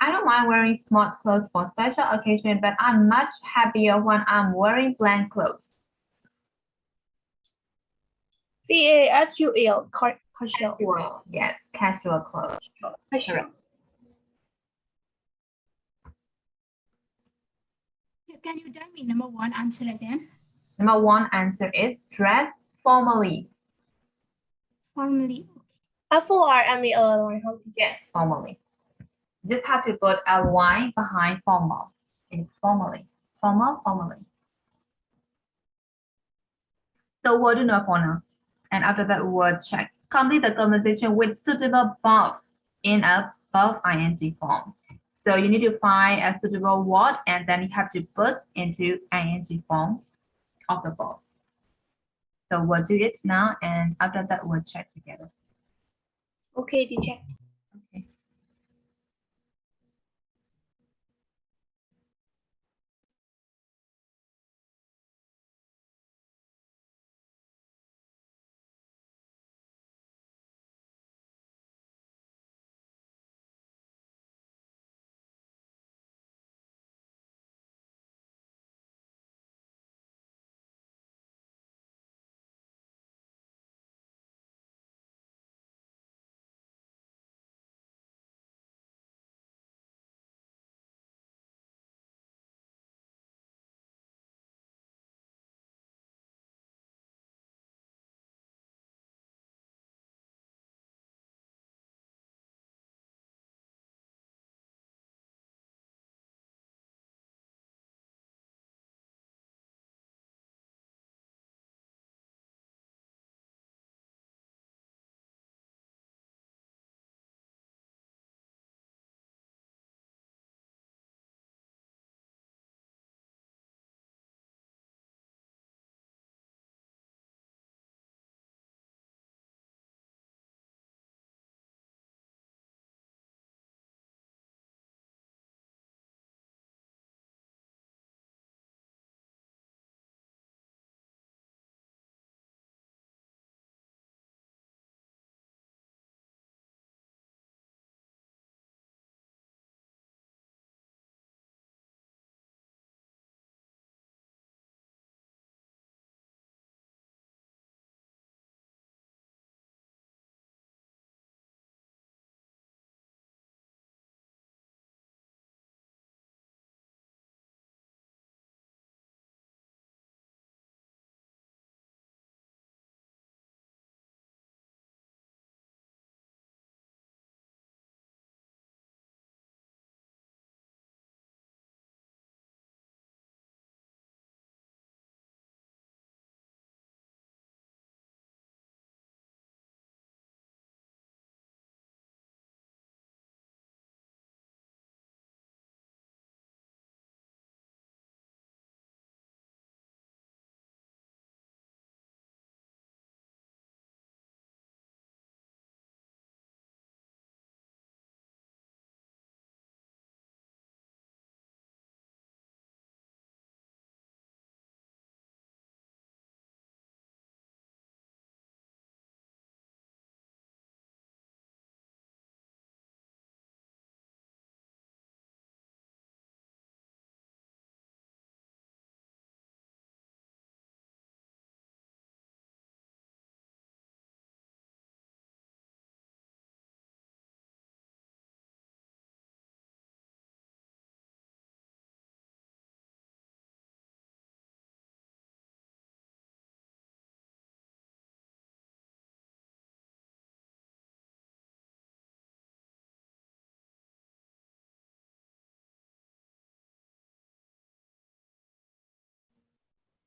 Speaker 2: I don't mind wearing smart clothes for special occasion, but I'm much happier when I'm wearing bland clothes.
Speaker 6: casual casual
Speaker 2: Casual, yes, casual clothes.
Speaker 6: casual
Speaker 4: Can you tell me number 1 answer again
Speaker 2: Number 1 answer is dress formally.
Speaker 4: formally
Speaker 6: F-O-R-M-E-L-Y
Speaker 2: Yes, formally. just have to put a Y behind formal. It's formally. Formally. So word do not for now. And after that word check. Complete the conversation with suitable verb in a verb ing form. So you need to find a suitable word and then you have to put into ing form of the verb. So we'll do it now and after that we'll check together.
Speaker 6: Okay, teacher.
Speaker 2: Okay.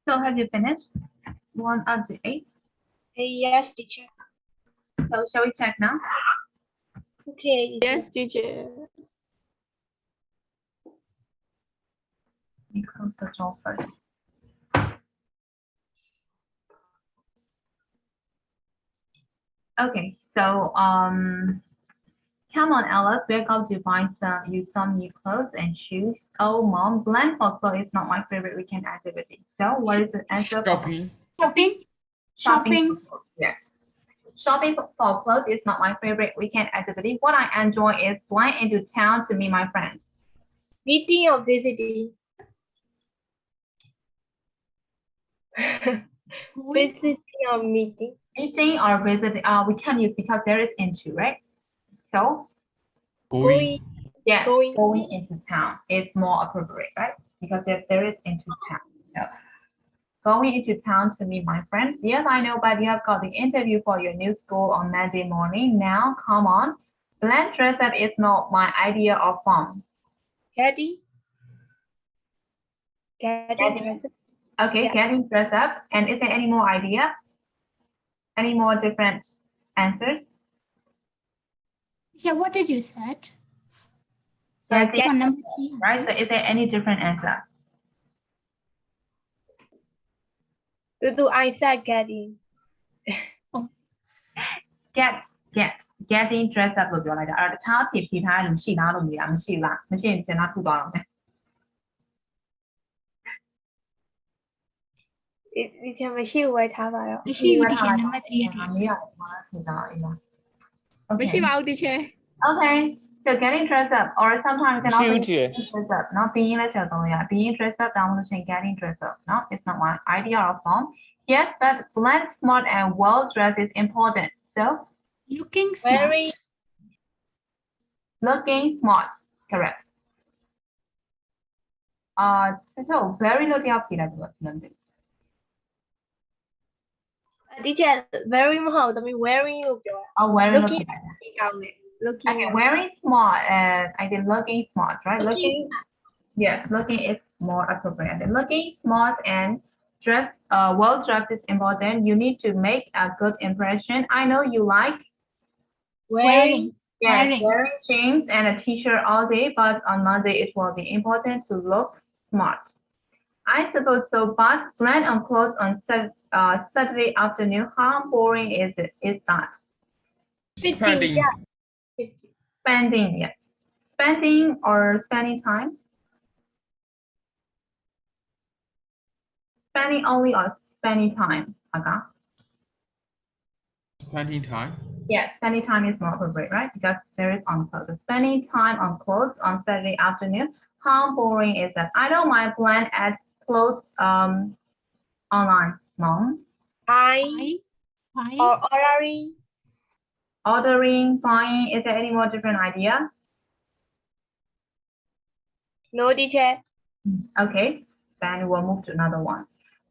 Speaker 2: So have you finished? 1 up to 8.
Speaker 6: Yes, teacher.
Speaker 2: So shall we check now?
Speaker 6: Okay.
Speaker 1: Yes, teacher.
Speaker 2: We close the door first. Okay, so come on, Alice, we're going to find some new clothes and shoes. Oh, mom, blindfold clothes is not my favorite weekend activity. So what is the answer?
Speaker 8: Shopping.
Speaker 4: Shopping.
Speaker 2: Yes. Shopping for clothes is not my favorite weekend activity. What I enjoy is flying into town to meet my friends.
Speaker 6: Meeting or visiting? Visiting or meeting?
Speaker 2: Meeting or visiting, we can use because there is into, right? So
Speaker 8: Going.
Speaker 2: yes,
Speaker 6: Going.
Speaker 2: going into town is more appropriate, right? Because there is into town. So going into town to meet my friends. Yes, I know, but you have got the interview for your new school on Monday morning. Now, come on. Bland dress up is not my idea of fun.
Speaker 6: Getting
Speaker 2: Getting-
Speaker 6: dressed.
Speaker 2: Okay,
Speaker 6: Yeah.
Speaker 2: getting dressed up. And is there any more idea? Any more different answers?
Speaker 4: Yeah, what did you said?
Speaker 2: Getting,
Speaker 4: For number 3.
Speaker 2: right? So is there any different answer?
Speaker 6: Do I say getting?
Speaker 2: Getting dressed up လို့ပြောလိုက်တာအဲ့တော့တခြားဖြစ်ဖြေထားတယ်လို့ရှိလားလို့မြင်တာမရှိဘူးလားမရှိရင်ကျွန်တော်ထူသွားတော့မယ်
Speaker 6: ဒီထဲမှာရှိဝယ်ထားပါတော့
Speaker 4: မရှိဘူး teacher number 3 အတွက်
Speaker 2: မေးရတယ်မှာထူသွားအေးလား
Speaker 1: မရှိပါဘူး teacher
Speaker 2: Okay so getting dressed up or sometimes you can also
Speaker 7: Shoot, yeah.
Speaker 2: use dressed up เนาะ being လည်းချက်သုံးရ being dressed up တောင်းလို့ရှိရင် getting dressed up เนาะ it's not one idea or form yes but blend smart and well dressed is important so
Speaker 4: looking smart.
Speaker 6: Very
Speaker 2: looking smart correct so very လို့တယောက်ဖြေလိုက်တော့နံပါတ်
Speaker 6: teacher very မဟုတ်တမီ wearing လို့ပြောတာ
Speaker 2: Oh, wearing
Speaker 6: Looking-
Speaker 2: looking.
Speaker 6: ကောင်းတယ် looking
Speaker 2: Okay, wearing smart and I did looking smart, right? Looking, yes, looking is more appropriate. Looking smart and dress, well dressed is important. You need to make a good impression. I know you like
Speaker 6: wearing
Speaker 2: yes,
Speaker 4: Wearing.
Speaker 2: wearing jeans and a t-shirt all day, but on Monday it will be important to look smart. I suppose so, but plan on clothes on Saturday afternoon. How boring is it? Is that?
Speaker 8: Spending.
Speaker 6: yeah.
Speaker 2: Spending, yes. Spending or spending time? Spending only or spending time? Okay.
Speaker 8: Spending time.
Speaker 2: Yes, spending time is more appropriate, right? Because there is on clothes. So spending time on clothes on Saturday afternoon. How boring is that? I don't mind plan at clothes online. Mom.
Speaker 6: Buying or
Speaker 2: Ordering, buying. Is there any more different idea?
Speaker 6: no teacher
Speaker 2: Okay, then we'll move to another one.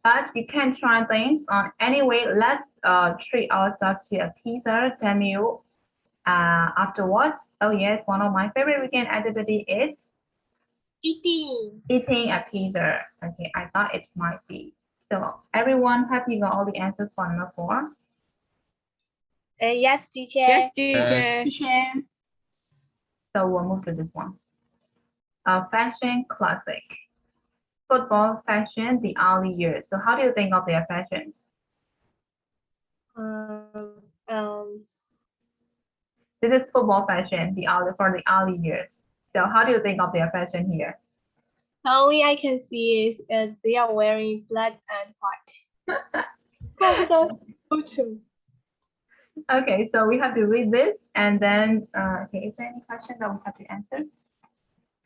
Speaker 2: But you can try things on anyway. Let's treat ourselves to a pizza. Tell me afterwards. Oh yes, one of my favorite weekend activity is eating a pizza. Okay, I thought it might be. So everyone, have you got all the answers for number 4?
Speaker 6: yes teacher
Speaker 1: yes teacher
Speaker 4: Teacher.
Speaker 2: So we'll move to this one. Fashion classic. Football fashion, the early years. So how do you think of their fashions? This is football fashion, for the early years. So how do you think of their fashion here?
Speaker 6: only I can see is they are wearing black and white
Speaker 2: Okay, so we have to read this and then, okay, is there any question that we have to answer?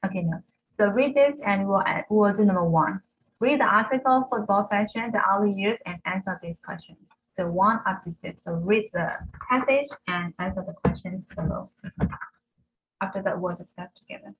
Speaker 2: Okay, no. So read this and we'll do number 1. Read the article, football fashion, the early years, and answer these questions. So 1 up to 6. So read the passage and answer the questions below. After that, we'll discuss together.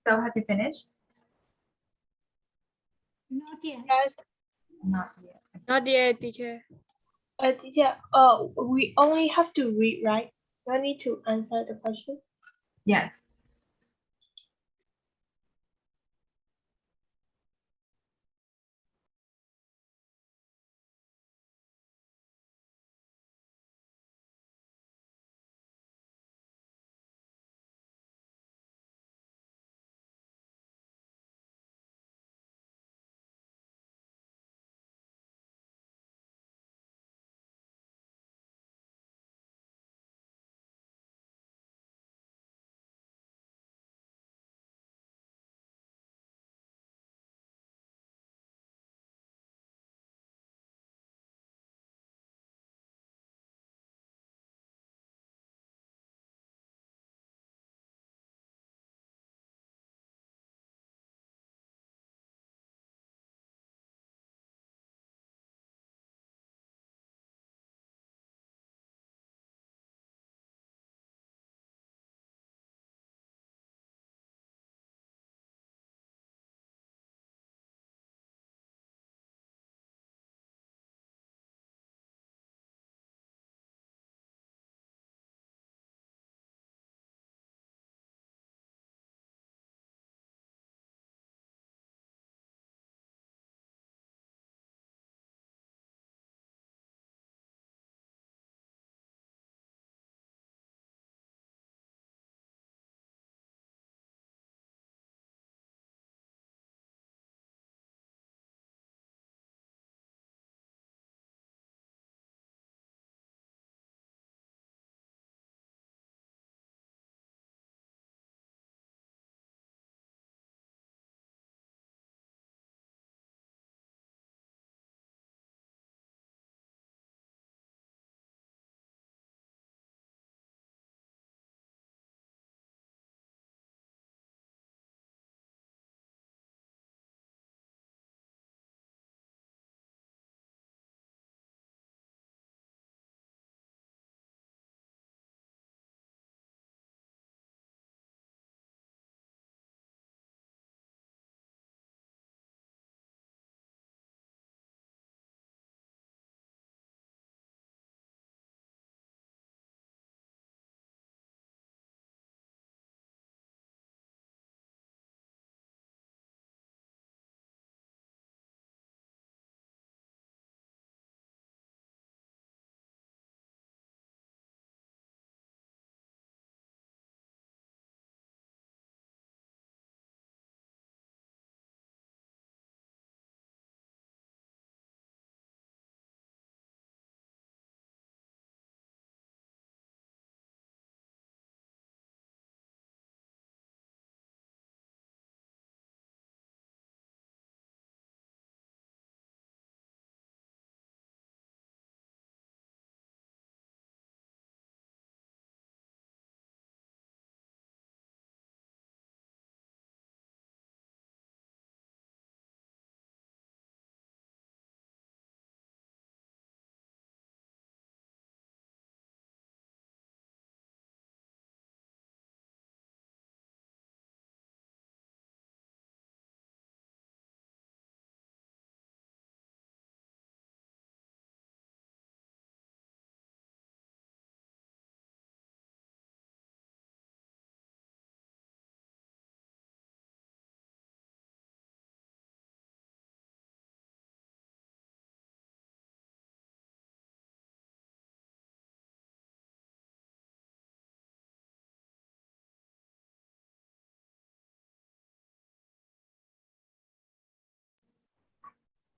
Speaker 2: So have you finished?
Speaker 4: Not yet.
Speaker 6: Yes.
Speaker 2: Not yet.
Speaker 1: Not yet, teacher.
Speaker 6: Teacher, we only have to read, right? No need to answer the question.
Speaker 2: Yes.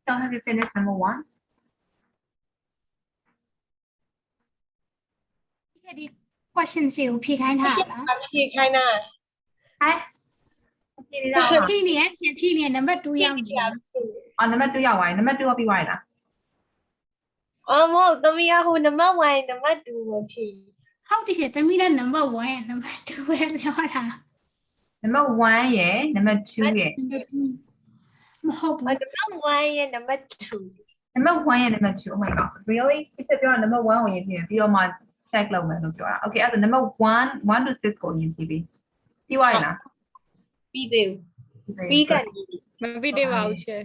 Speaker 2: So have you finished number 1?
Speaker 4: ဒီ questions တွေကိုဖြေခိုင်းထားတာလား
Speaker 6: ဖြေခိုင်းတာ
Speaker 2: ဟဲ့ဖြေနေတာဟုတ်လား
Speaker 4: ဖြေနေရဖြေနေရ number 2ရောက်နေတယ်
Speaker 2: အော် number 2ရောက်သွားပြီ number 2ရောက်ပြီးသွားပြီလား
Speaker 6: အော်မဟုတ်သမီးကဟိုနံပါတ်1နံပါတ်2ကိုဖြေ
Speaker 4: ဟုတ်တယ်ရှင်သမီးလည်း number 1 number 2ပဲပြောတာ
Speaker 2: number 1ရယ် number 2ရယ်
Speaker 4: number 2မဟုတ်ဘူး
Speaker 6: နံပါတ်1ရဲ့နံပါတ်2
Speaker 2: number 1ရယ် number 2 oh my god really ဒီချက်ပြောတာ number 1ကိုရေးပြပြီးတော့မှ check လုပ်မယ်လို့ပြောတာ okay အဲ့ဒါ number 1 to 6ကိုရေးပြီးပြီပြီးသွားပြီလား
Speaker 6: ပြ ပြီးသေးဘူးပြီးကန်ကြီး
Speaker 1: မပြီးသေးပါဘူးချေ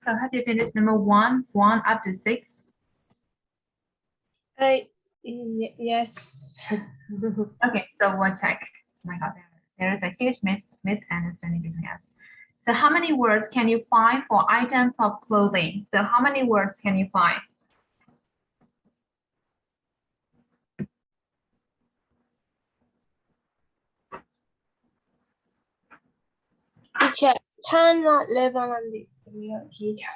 Speaker 2: So have you finished number one up to 6?
Speaker 6: Yes.
Speaker 2: Okay, so we'll check. Oh my God, there is a huge misunderstanding between us. So how many words can you find for items of clothing? So how many words can you find?
Speaker 6: Teacher, 10 not 11 and the teacher.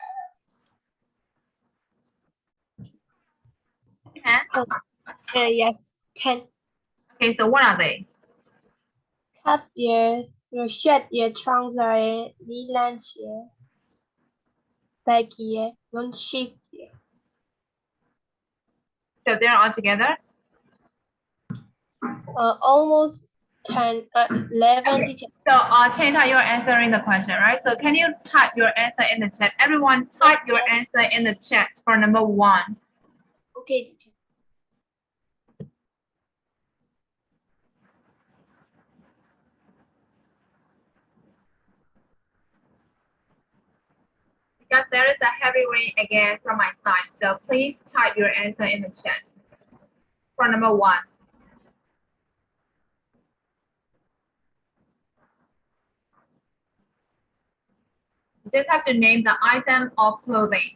Speaker 2: 10?
Speaker 6: Yes, 10.
Speaker 2: Okay, so what are they?
Speaker 6: Cup year, your shed year, trunks are the lunch year, bag year, one sheep year.
Speaker 2: So they're all together?
Speaker 6: Almost 10, 11 teacher.
Speaker 2: So Kenta, you're answering the question, right? So can you type your answer in the chat? Everyone type your answer in the chat for number 1.
Speaker 6: Okay, teacher.
Speaker 2: Because there is a heavy rain again from my side. So please type your answer in the chat for number 1. You just have to name the item of clothing.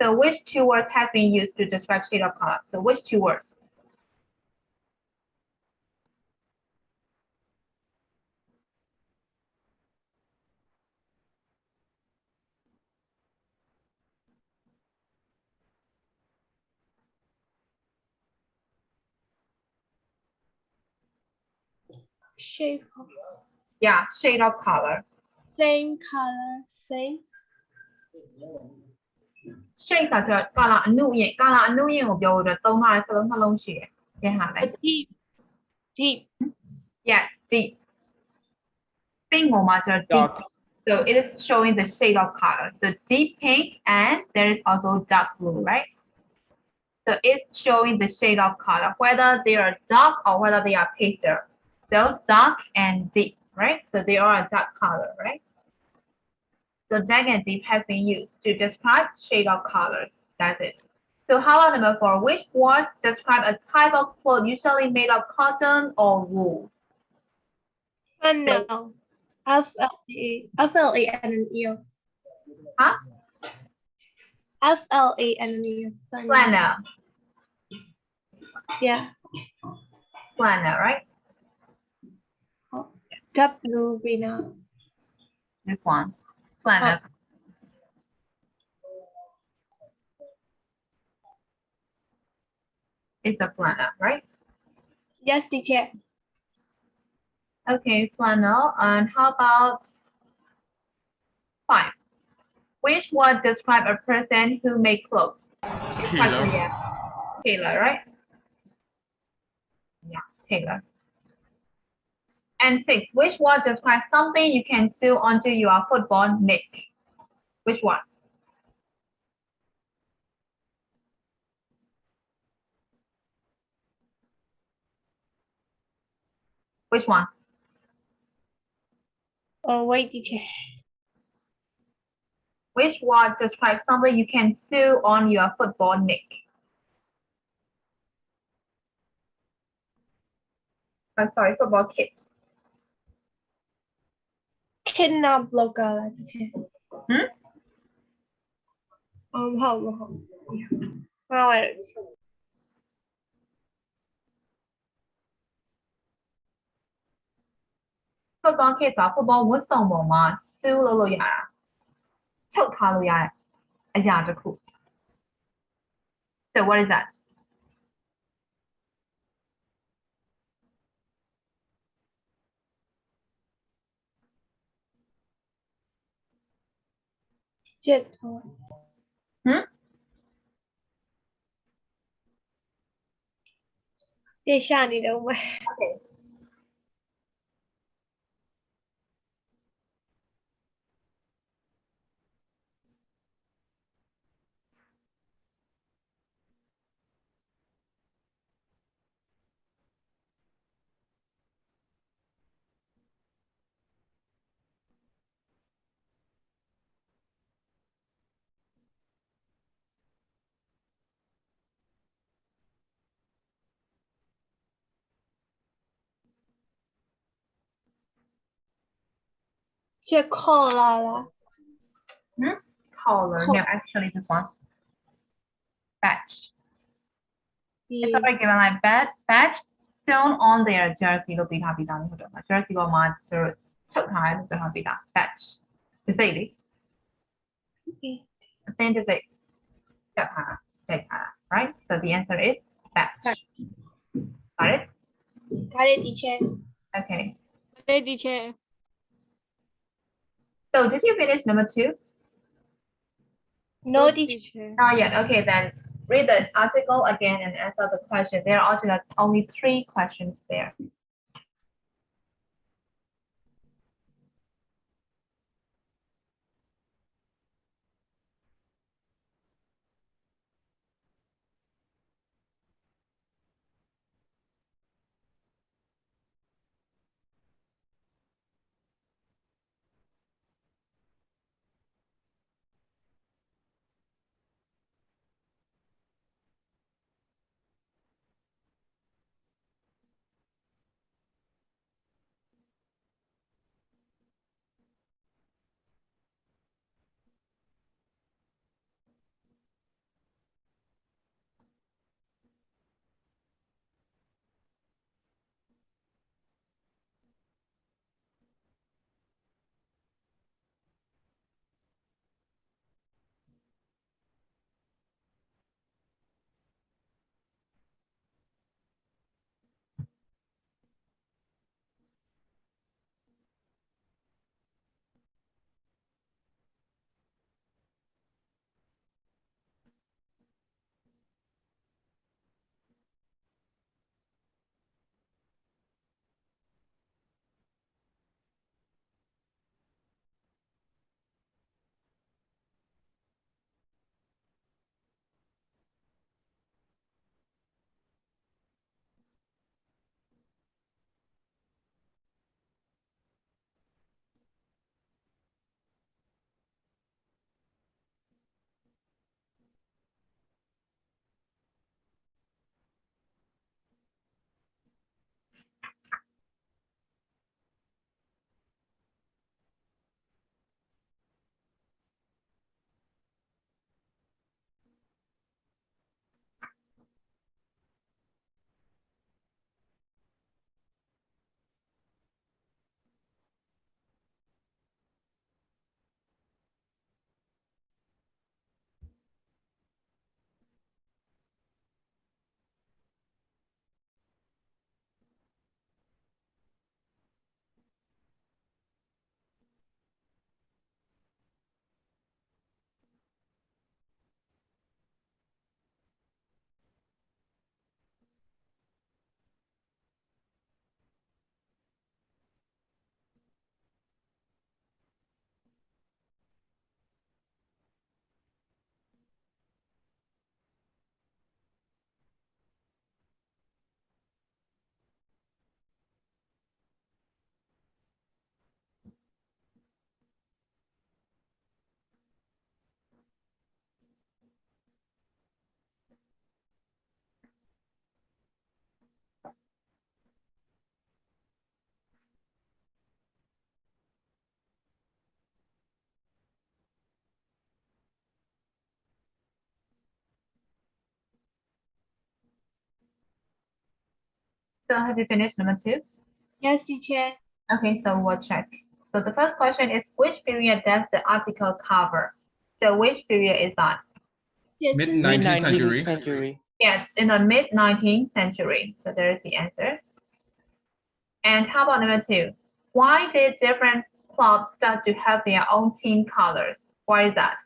Speaker 2: So which two words has been used to describe shade of color? So which two words?
Speaker 6: Shape of
Speaker 2: Yeah, shade of color.
Speaker 6: same color, same.
Speaker 2: Shade ကကျတော့ color အနုရင် color အနုရင်ကိုပြောလို့သုံးထားတဲ့စလုံးနှလုံးရှိတယ်။ပြန်ဟာလဲ
Speaker 6: Deep, deep.
Speaker 2: Yeah, deep. Pink ကိုမှကျတော့ deep. So it is showing the shade of color. So deep pink and there is also dark blue, right? So it's showing the shade of color, whether they are dark or whether they are pastel. So dark and deep, right? So they are a dark color, right? So dark and deep has been used to describe shade of colors. That's it. So how about number 4? Which word describe a type of cloth usually made of cotton or wool?
Speaker 6: Flannel. F-L-A-N-N-E-O.
Speaker 2: Huh?
Speaker 6: F-L-A-N-N-E-O.
Speaker 2: Flannel.
Speaker 6: Yeah.
Speaker 2: Flannel, right?
Speaker 6: W-Rina.
Speaker 2: This one. Flannel. It's a flannel, right?
Speaker 6: Yes, teacher.
Speaker 2: Okay, flannel. And how about 5? Which word describe a person who make clothes? It's quite
Speaker 8: Tailor.
Speaker 2: clear. Tailor, right? Yeah, tailor. And 6, which word describes something you can sew onto your football neck? Which one? Which one?
Speaker 6: Oh, wait, teacher.
Speaker 2: Which word describes something you can sew on your football neck? Sorry, football kit.
Speaker 6: Kidnap local, teacher. Hold. Yeah.
Speaker 2: Football kit ဆိုတာ football ဝတ်စုံပေါ်မှာ sew လုပ်လို့ရတာ။ချုပ်ထားလို့ရတဲ့အရာတစ်ခု So what is that?
Speaker 6: Jet. Yeah, Shani, don't worry.
Speaker 2: Okay.
Speaker 6: Yeah, collar.
Speaker 2: Collar. No, actually this one. Badge. It's already given like badge sewn on their jersey လို့ပေးထားပြီးသားလို့ဟုတ်တယ်။ jersey ပေါ်မှာချုပ်ထားတယ်လို့ပြောထားပြီးသား badge ဒီစိတ်လေအသင်းဒီစိတ်တက်ထား right? So the answer is badge. Got it?
Speaker 6: Got it, teacher.
Speaker 2: Okay.
Speaker 1: Hey, teacher.
Speaker 2: So did you finish number 2?
Speaker 6: No, teacher.
Speaker 2: Not yet. Okay, then read the article again and answer the question. There are only 3 questions there. So have you finished number 2?
Speaker 6: Yes, teacher.
Speaker 2: Okay, so we'll check. So the first question is, which period does the article cover? So which period is that?
Speaker 8: Mid
Speaker 7: Mid
Speaker 8: 19th
Speaker 7: 19th
Speaker 8: century.
Speaker 7: century.
Speaker 2: Yes, in the mid 19th century. So there is the answer. And how about number 2? Why did different clubs start to have their own team colors? Why is that?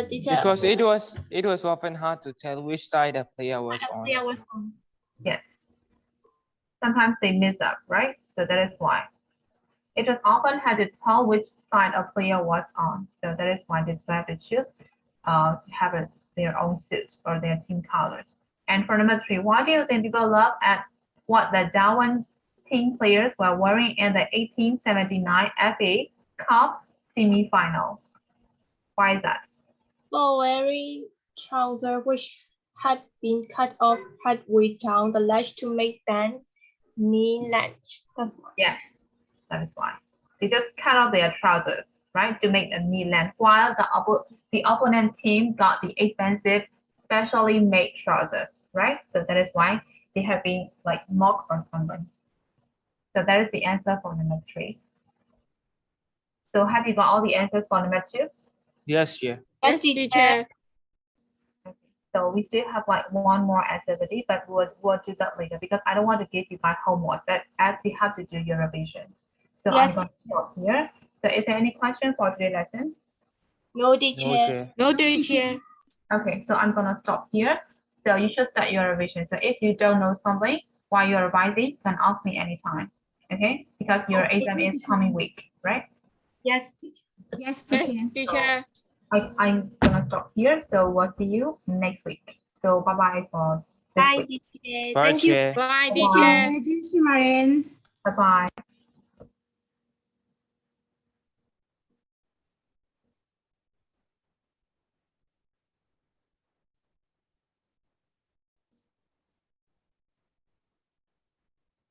Speaker 6: Teacher.
Speaker 7: Because it was often hard to tell which side the player was on.
Speaker 6: Player was on.
Speaker 2: Yes. Sometimes they mix up, right? So that is why. It was often hard to tell which side a player was on. So that is why they decided to choose have their own suit or their team colors. And for number 3, why do you think people love at what the Darwin team players were wearing in the 1879 FA Cup semi-final? Why is that?
Speaker 6: For wearing trousers which had been cut off halfway down the leg to make them knee length. That's why.
Speaker 2: Yes, that is why. They just cut off their trousers, right, to make a knee length, while the opponent team got the expensive, specially made trousers, right? So that is why they have been like mocked or something. So that is the answer for number 3. So have you got all the answers for number 2?
Speaker 7: Yes, yeah.
Speaker 6: Yes, teacher.
Speaker 2: Okay. So we still have like one more activity, but we'll do that later because I don't want to give you my homework. That as you have to do your revision. So
Speaker 6: Yes.
Speaker 2: I'm going to stop here. So is there any question for today's lesson?
Speaker 6: No, teacher.
Speaker 7: Okay.
Speaker 1: No teacher.
Speaker 2: Okay, so I'm gonna stop here. So you should start your revision. So if you don't know something while you're revising, you can ask me anytime. Okay, because your
Speaker 4: Okay,
Speaker 2: exam is
Speaker 4: teacher.
Speaker 2: coming week, right?
Speaker 6: Yes, teacher.
Speaker 4: Yes,
Speaker 1: Yes,
Speaker 4: teacher.
Speaker 1: teacher.
Speaker 2: I'm gonna stop here. So we'll see you next week. So bye bye for this
Speaker 6: Bye,
Speaker 2: week.
Speaker 6: teacher.
Speaker 7: Bye,
Speaker 6: Thank you.
Speaker 7: Chair.
Speaker 1: Bye,
Speaker 2: Bye.
Speaker 1: teacher.
Speaker 4: Teacher Marian.
Speaker 2: Bye bye.